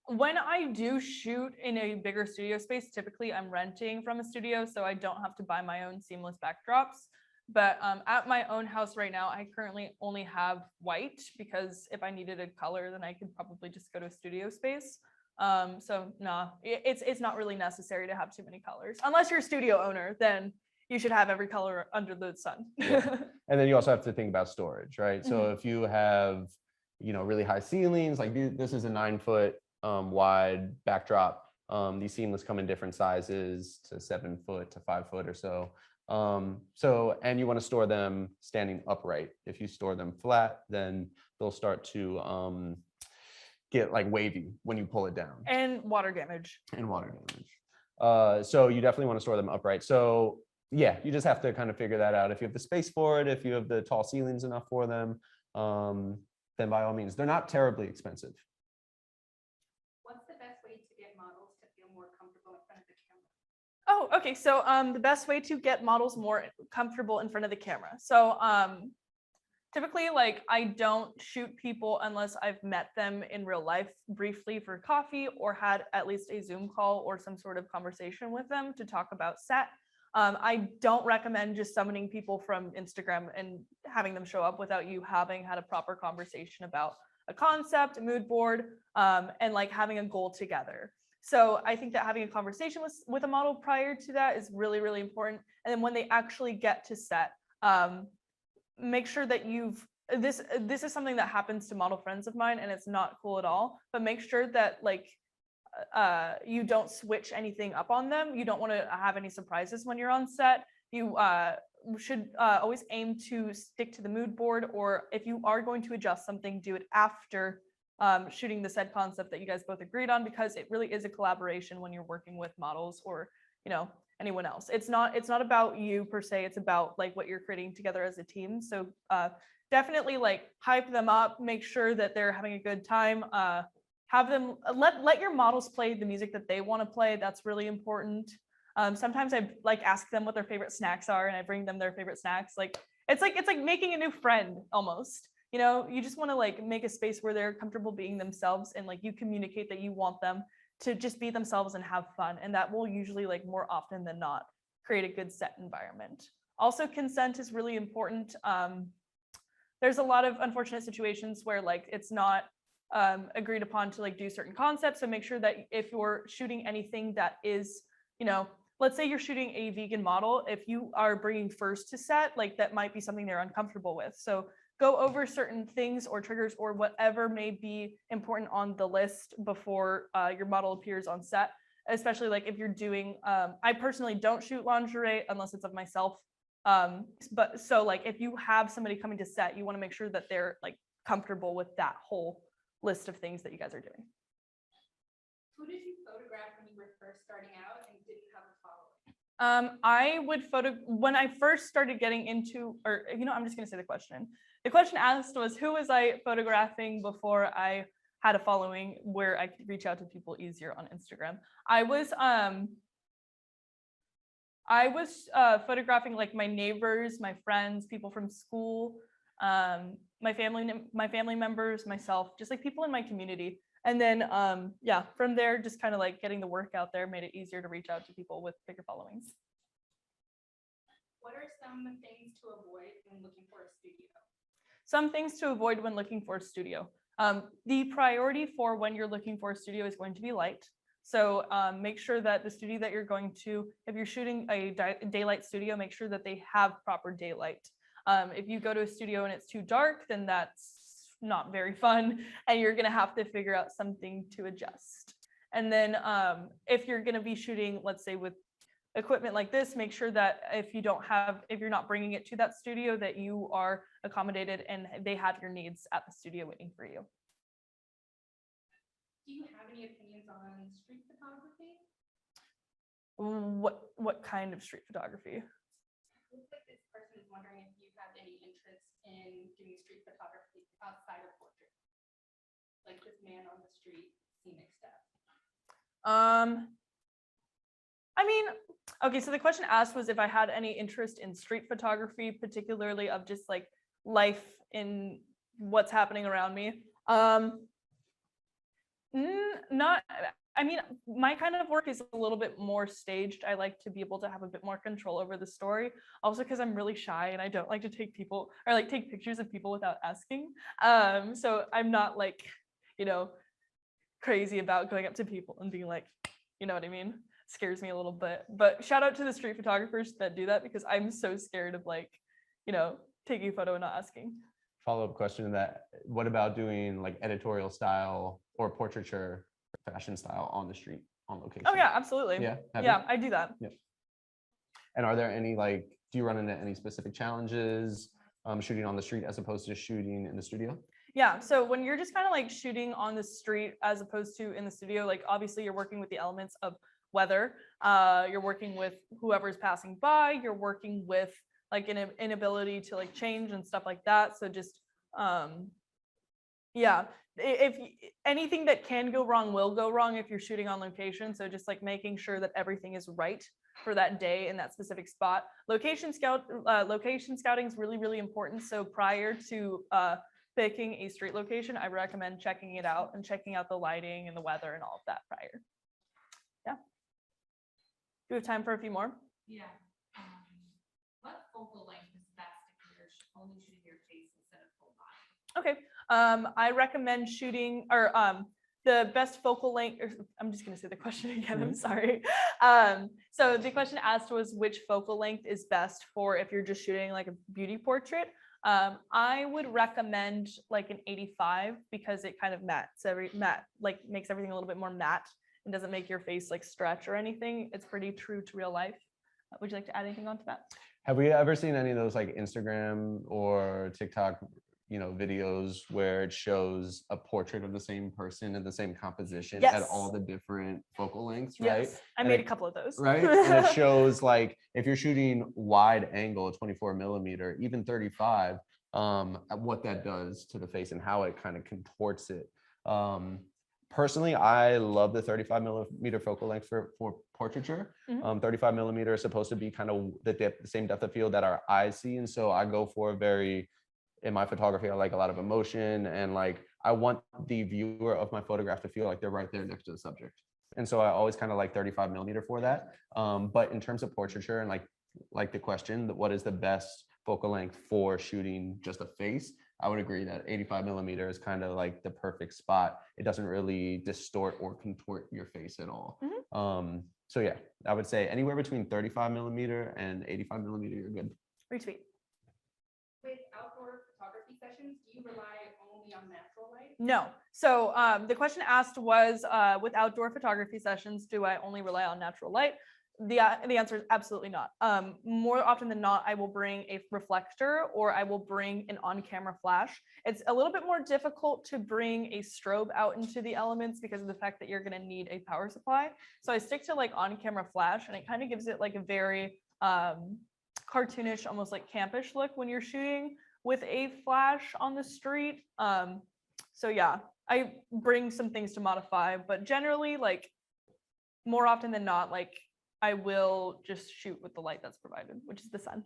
When I do shoot in a bigger studio space, typically I'm renting from a studio, so I don't have to buy my own seamless backdrops. But at my own house right now, I currently only have white, because if I needed a color, then I could probably just go to a studio space. So no, it's not really necessary to have too many colors. Unless you're a studio owner, then you should have every color under the sun. Yeah. And then you also have to think about storage, right? So if you have, really high ceilings, like this is a 9-foot wide backdrop. These seamless come in different sizes, to 7 foot to 5 foot or so. And you want to store them standing upright. If you store them flat, then they'll start to get like wavy when you pull it down. And water damage. So you definitely want to store them upright. So yeah, you just have to kind of figure that out. If you have the space for it, if you have the tall ceilings enough for them, then by all means, they're not terribly expensive. What's the best way to get models to feel more comfortable in front of the camera? Oh, okay. So the best way to get models more comfortable in front of the camera. So typically, like, I don't shoot people unless I've met them in real life briefly for coffee, or had at least a Zoom call or some sort of conversation with them to talk about set. I don't recommend just summoning people from Instagram and having them show up without you having had a proper conversation about a concept, a mood board, and like having a goal together. So I think that having a conversation with a model prior to that is really, really important. And then when they actually get to set, make sure that this is something that happens to model friends of mine, and it's not cool at all, but make sure that like you don't switch anything up on them. You don't want to have any surprises when you're on set. You should always aim to stick to the mood board, or if you are going to adjust something, do it after shooting the said concept that you guys both agreed on, because it really is a collaboration when you're working with models or, you know, anyone else. It's not about you per se, it's about like what you're creating together as a team. So definitely like hype them up, make sure that they're having a good time. Have them let your models play the music that they want to play. That's really important. Sometimes I like ask them what their favorite snacks are, and I bring them their favorite snacks. Like it's like making a new friend almost. You know, you just want to like make a space where they're comfortable being themselves, and like you communicate that you want them to just be themselves and have fun, and that will usually, like, more often than not, create a good set environment. Also, consent is really important. There's a lot of unfortunate situations where like it's not agreed upon to like do certain concepts, so make sure that if you're shooting anything that is, you know, let's say you're shooting a vegan model, if you are bringing furs to set, like that might be something they're uncomfortable with. So go over certain things or triggers or whatever may be important on the list before your model appears on set, especially like if you're doing, I personally don't shoot lingerie unless it's of myself. But so like if you have somebody coming to set, you want to make sure that they're like comfortable with that whole list of things that you guys are doing. Who did you photograph when you were first starting out, and did you have a following? I would when I first started getting into, or you know, I'm just gonna say the question. The question asked was, who was I photographing before I had a following where I could reach out to people easier on Instagram? I was photographing like my neighbors, my friends, people from school, my family members, myself, just like people in my community. And then, yeah, from there, just kind of like getting the work out there made it easier to reach out to people with bigger followings. What are some things to avoid when looking for a studio? Some things to avoid when looking for a studio. The priority for when you're looking for a studio is going to be light. So make sure that the studio that you're going to, if you're shooting a daylight studio, make sure that they have proper daylight. If you go to a studio and it's too dark, then that's not very fun, and you're gonna have to figure out something to adjust. And then if you're gonna be shooting, let's say with equipment like this, make sure that if you're not bringing it to that studio, that you are accommodated and they have your needs at the studio waiting for you. Do you have any opinions on street photography? What kind of street photography? Looks like this person is wondering if you have any interest in doing street photography outside of portrait, like this man on the street, scenic stuff. I mean, okay, so the question asked was if I had any interest in street photography, particularly of just like life in what's happening around me. Not, I mean, my kind of work is a little bit more staged. I like to be able to have a bit more control over the story. Also because I'm really shy and I don't like to take people or like take pictures of people without asking. So I'm not like, you know, crazy about going up to people and being like, you know what I mean? Scares me a little bit. But shout out to the street photographers that do that, because I'm so scared of like, you know, taking a photo and not asking. Follow-up question to that. What about doing like editorial style or portraiture fashion style on the street, on location? Oh yeah, absolutely. Yeah. Yeah, I do that. Yeah. And are there any, like, do you run into any specific challenges shooting on the street as opposed to shooting in the studio? Yeah, so when you're just kind of like shooting on the street as opposed to in the studio, like obviously you're working with the elements of weather, you're working with whoever's passing by, you're working with like an inability to like change and stuff like that. So just yeah, if anything that can go wrong will go wrong if you're shooting on location. So just like making sure that everything is right for that day in that specific spot. Location scouting is really, really important. So prior to picking a street location, I recommend checking it out and checking out the lighting and the weather and all of that prior. Yeah. Do we have time for a few more? Yeah. What focal length is best if you're only shooting your face instead of full body? Okay. I recommend shooting, or the best focal length, or I'm just going to say the question again, I'm sorry. So the question asked was which focal length is best for if you're just shooting like a beauty portrait. I would recommend like an 85 because it kind of like makes everything a little bit more matte and doesn't make your face like stretch or anything. It's pretty true to real life. Would you like to add anything onto that? Have we ever seen any of those like Instagram or TikTok, videos where it shows a portrait of the same person and the same composition at all Yes. the different focal lengths, right? Yes, I And made it- a couple of those. Right? And it shows like if you're shooting wide angle, 24 millimeter, even 35, what that does to the face and how it kind of contorts it. Personally, I love the 35 millimeter focal length for portraiture. 35 millimeter is supposed to be kind of the same depth of field that our eyes see. And so I go for in my photography, I like a lot of emotion, and like I want the viewer of my photograph to feel like they're right there next to the subject. And so I always kind of like 35 millimeter for that. But in terms of portraiture and like the question, what is the best focal length for shooting just a face? I would agree that 85 millimeter is kind of like the perfect spot. It doesn't really distort or contort your face at all. So yeah, I would say anywhere between 35 millimeter and 85 millimeter, you're good. Retweet. With outdoor photography sessions, do you rely only on natural light? No. So the question asked was, with outdoor photography sessions, do I only rely on natural light? The answer is absolutely not. More often than not, I will bring a reflector or I will bring an on-camera flash. It's a little bit more difficult to bring a strobe out into the elements because of the fact that you're going to need a power supply. So I stick to like on-camera flash, and it kind of gives it like a very cartoonish, almost like campish look when you're shooting with a flash on the street. So yeah, I bring some things to modify, but generally, like more often than not, like I will just shoot with the light that's provided, which is the sun.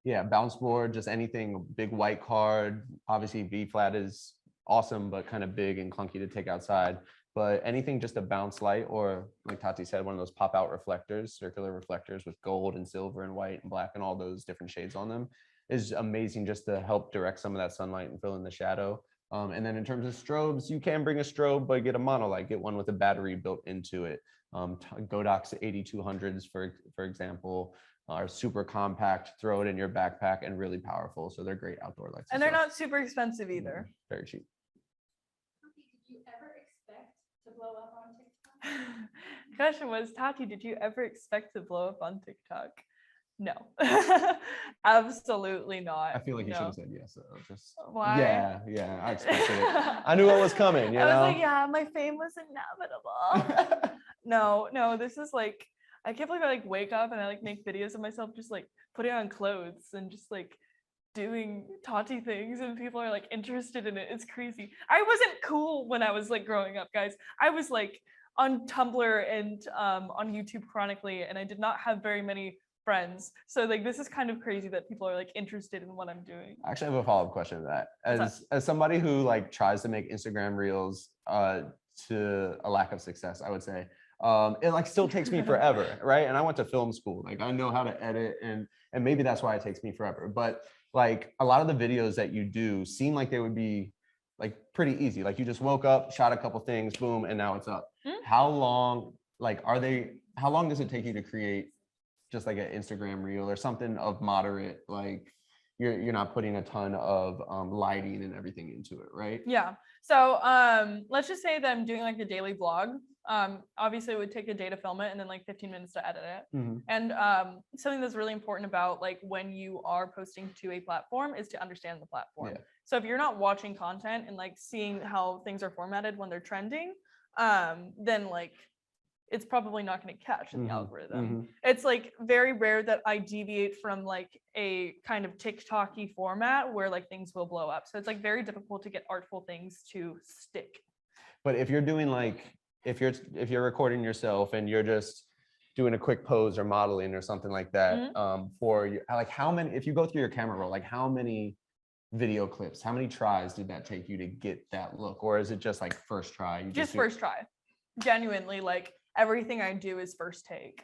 Yeah, bounce board, just anything, big white card. Obviously B flat is awesome, but kind of big and clunky to take outside. But anything just a bounce light, or like Tati said, one of those pop out reflectors, circular reflectors with gold and silver and white and black and all those different shades on them, is amazing just to help direct some of that sunlight and fill in the shadow. And then in terms of strobes, you can bring a strobe, but get a monolight, get one with a battery built into it. Godok's 8200s, for example, are super compact, throw it in your backpack, and really powerful. So they're great outdoor lights. And they're not super expensive either. Very cheap. Tati, did you ever expect to blow up on TikTok? The question was, Tati, did you ever expect to blow up on TikTok? No, absolutely not. I feel like you should No. have said yes. Though. Just Why? Yeah, I expected it. I knew what was coming. I was like, yeah, my fame was inevitable. No, this is like, I can't believe I like wake up and I like make videos of myself just like putting on clothes and just like doing Tati things, and people are like interested in it. It's crazy. I wasn't cool when I was like growing up, guys. I was like on Tumblr and on YouTube chronically, and I did not have very many friends. So like this is kind of crazy that people are like interested in what I'm doing. I actually have a follow-up question to that. What's As somebody who like tries to make Instagram reels to a lack of success, I would say, it like still takes me forever, right? And I went to film school. Like I know how to edit, and maybe that's why it takes me forever. But like a lot of the videos that you do seem like they would be like pretty easy. Like you just woke up, shot a couple things, boom, and now it's up. How long does it take you to create just like an Instagram reel or something of moderate, like you're not putting a ton of lighting and everything into it, right? Yeah. So let's just say that I'm doing like a daily vlog. Obviously it would take a day to film it and then like 15 minutes to edit it. And something that's really important about like when you are posting to a platform is to understand the platform. Yeah. So if you're not watching content and like seeing how things are formatted when they're trending, then like it's probably not going to catch in the algorithm. It's like very rare that I deviate from like a kind of TikTok-y format where like things will blow up. So it's like very difficult to get artful things to stick. But if you're doing like, if you're recording yourself and you're just doing a quick pose or modeling or something like that, for you, like how many, if you go through your camera roll, like how many video clips, how many tries did that take you to get that look? Or is it just like first try? Just first try. Genuinely, like everything I do is first take.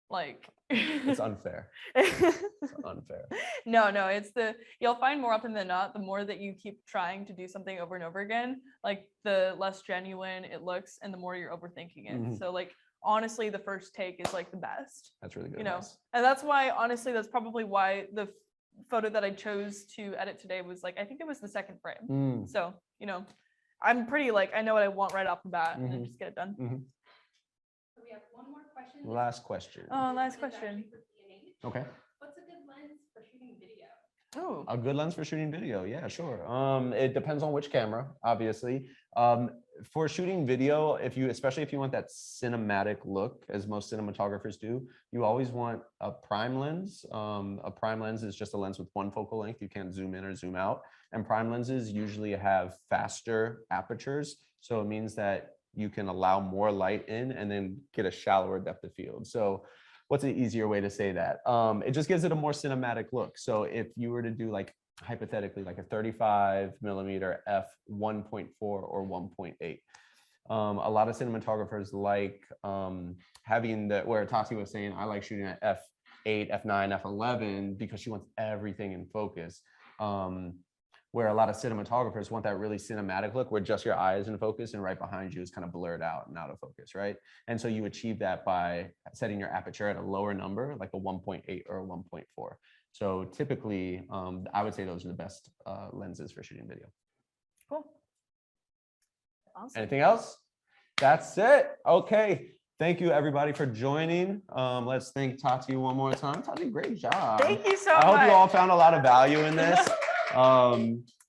Like it's unfair. It's unfair. No, it's you'll find more often than not, the more that you keep trying to do something over and over again, like the less genuine it looks and the more you're overthinking it. So like honestly, the first take is like the best. That's really good. You know, and that's why honestly, that's probably why the photo that I chose to edit today was like, I think it was the second frame. So, you know, I'm pretty like, I know what I want right off the bat and then just get it done. So we have one more question. Last question. Oh, last This is actually question. for B&H. Okay. What's a Oh, A good lens for shooting video, yeah, sure. It depends on which camera, obviously. For shooting video, especially if you want that cinematic look, as most cinematographers do, you always want a prime lens. A prime lens is just a lens with one focal length. You can't zoom in or zoom out. And prime lenses usually have faster apertures, so it means that you can allow more light in and then get a shallower depth of field. So what's an easier way to say that? It just gives it a more cinematic look. So if you were to do like hypothetically like a 35mm f 1.4 or 1.8, a lot of cinematographers like having where Tati was saying, I like shooting at f8, f9, f11 because she wants everything in focus. Where a lot of cinematographers want that really cinematic look where just your eye is in focus and right behind you is kind of blurred out and out of focus, right? And so you achieve that by setting your aperture at a lower number, like a 1.8 or a 1.4. So typically, I would say those are the best lenses for shooting video. cool. Awesome. Anything else? That's it. Okay. Thank you everybody for joining. Let's thank Tati one more time. Tati, great job. Thank you so I much. hope you all found a lot of value in this.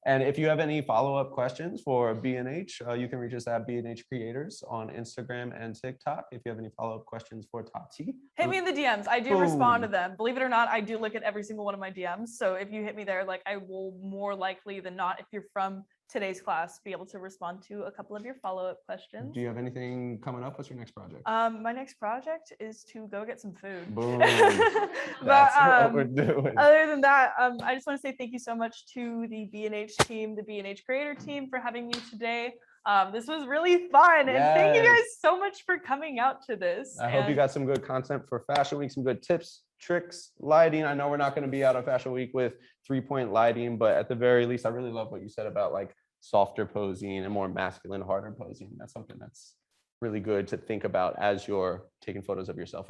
And if you have any follow-up questions for B&H, you can reach us at B&H Creators on Instagram and TikTok. If you have any follow-up questions for Tati, Hit me in the DMs. I do respond to them. Believe it or not, I do look at every single one of my DMs. So if you hit me there, like I will more likely than not, if you're from today's class, be able to respond to a couple of your follow-up questions. Do you have anything coming up? What's your next project? My next project is to go get some food. Boom. But That's what we're doing. other than that, I just want to say thank you so much to the B&H team, the B&H creator team for having me today. This was really fun. And thank you guys so much for coming out to this. I hope you got some good content for Fashion Week, some good tips, tricks, lighting. I know we're not going to be out of Fashion Week with 3-point lighting, but at the very least, I really love what you said about like softer posing and more masculine, harder posing. That's something that's really good to think about as you're taking photos of yourself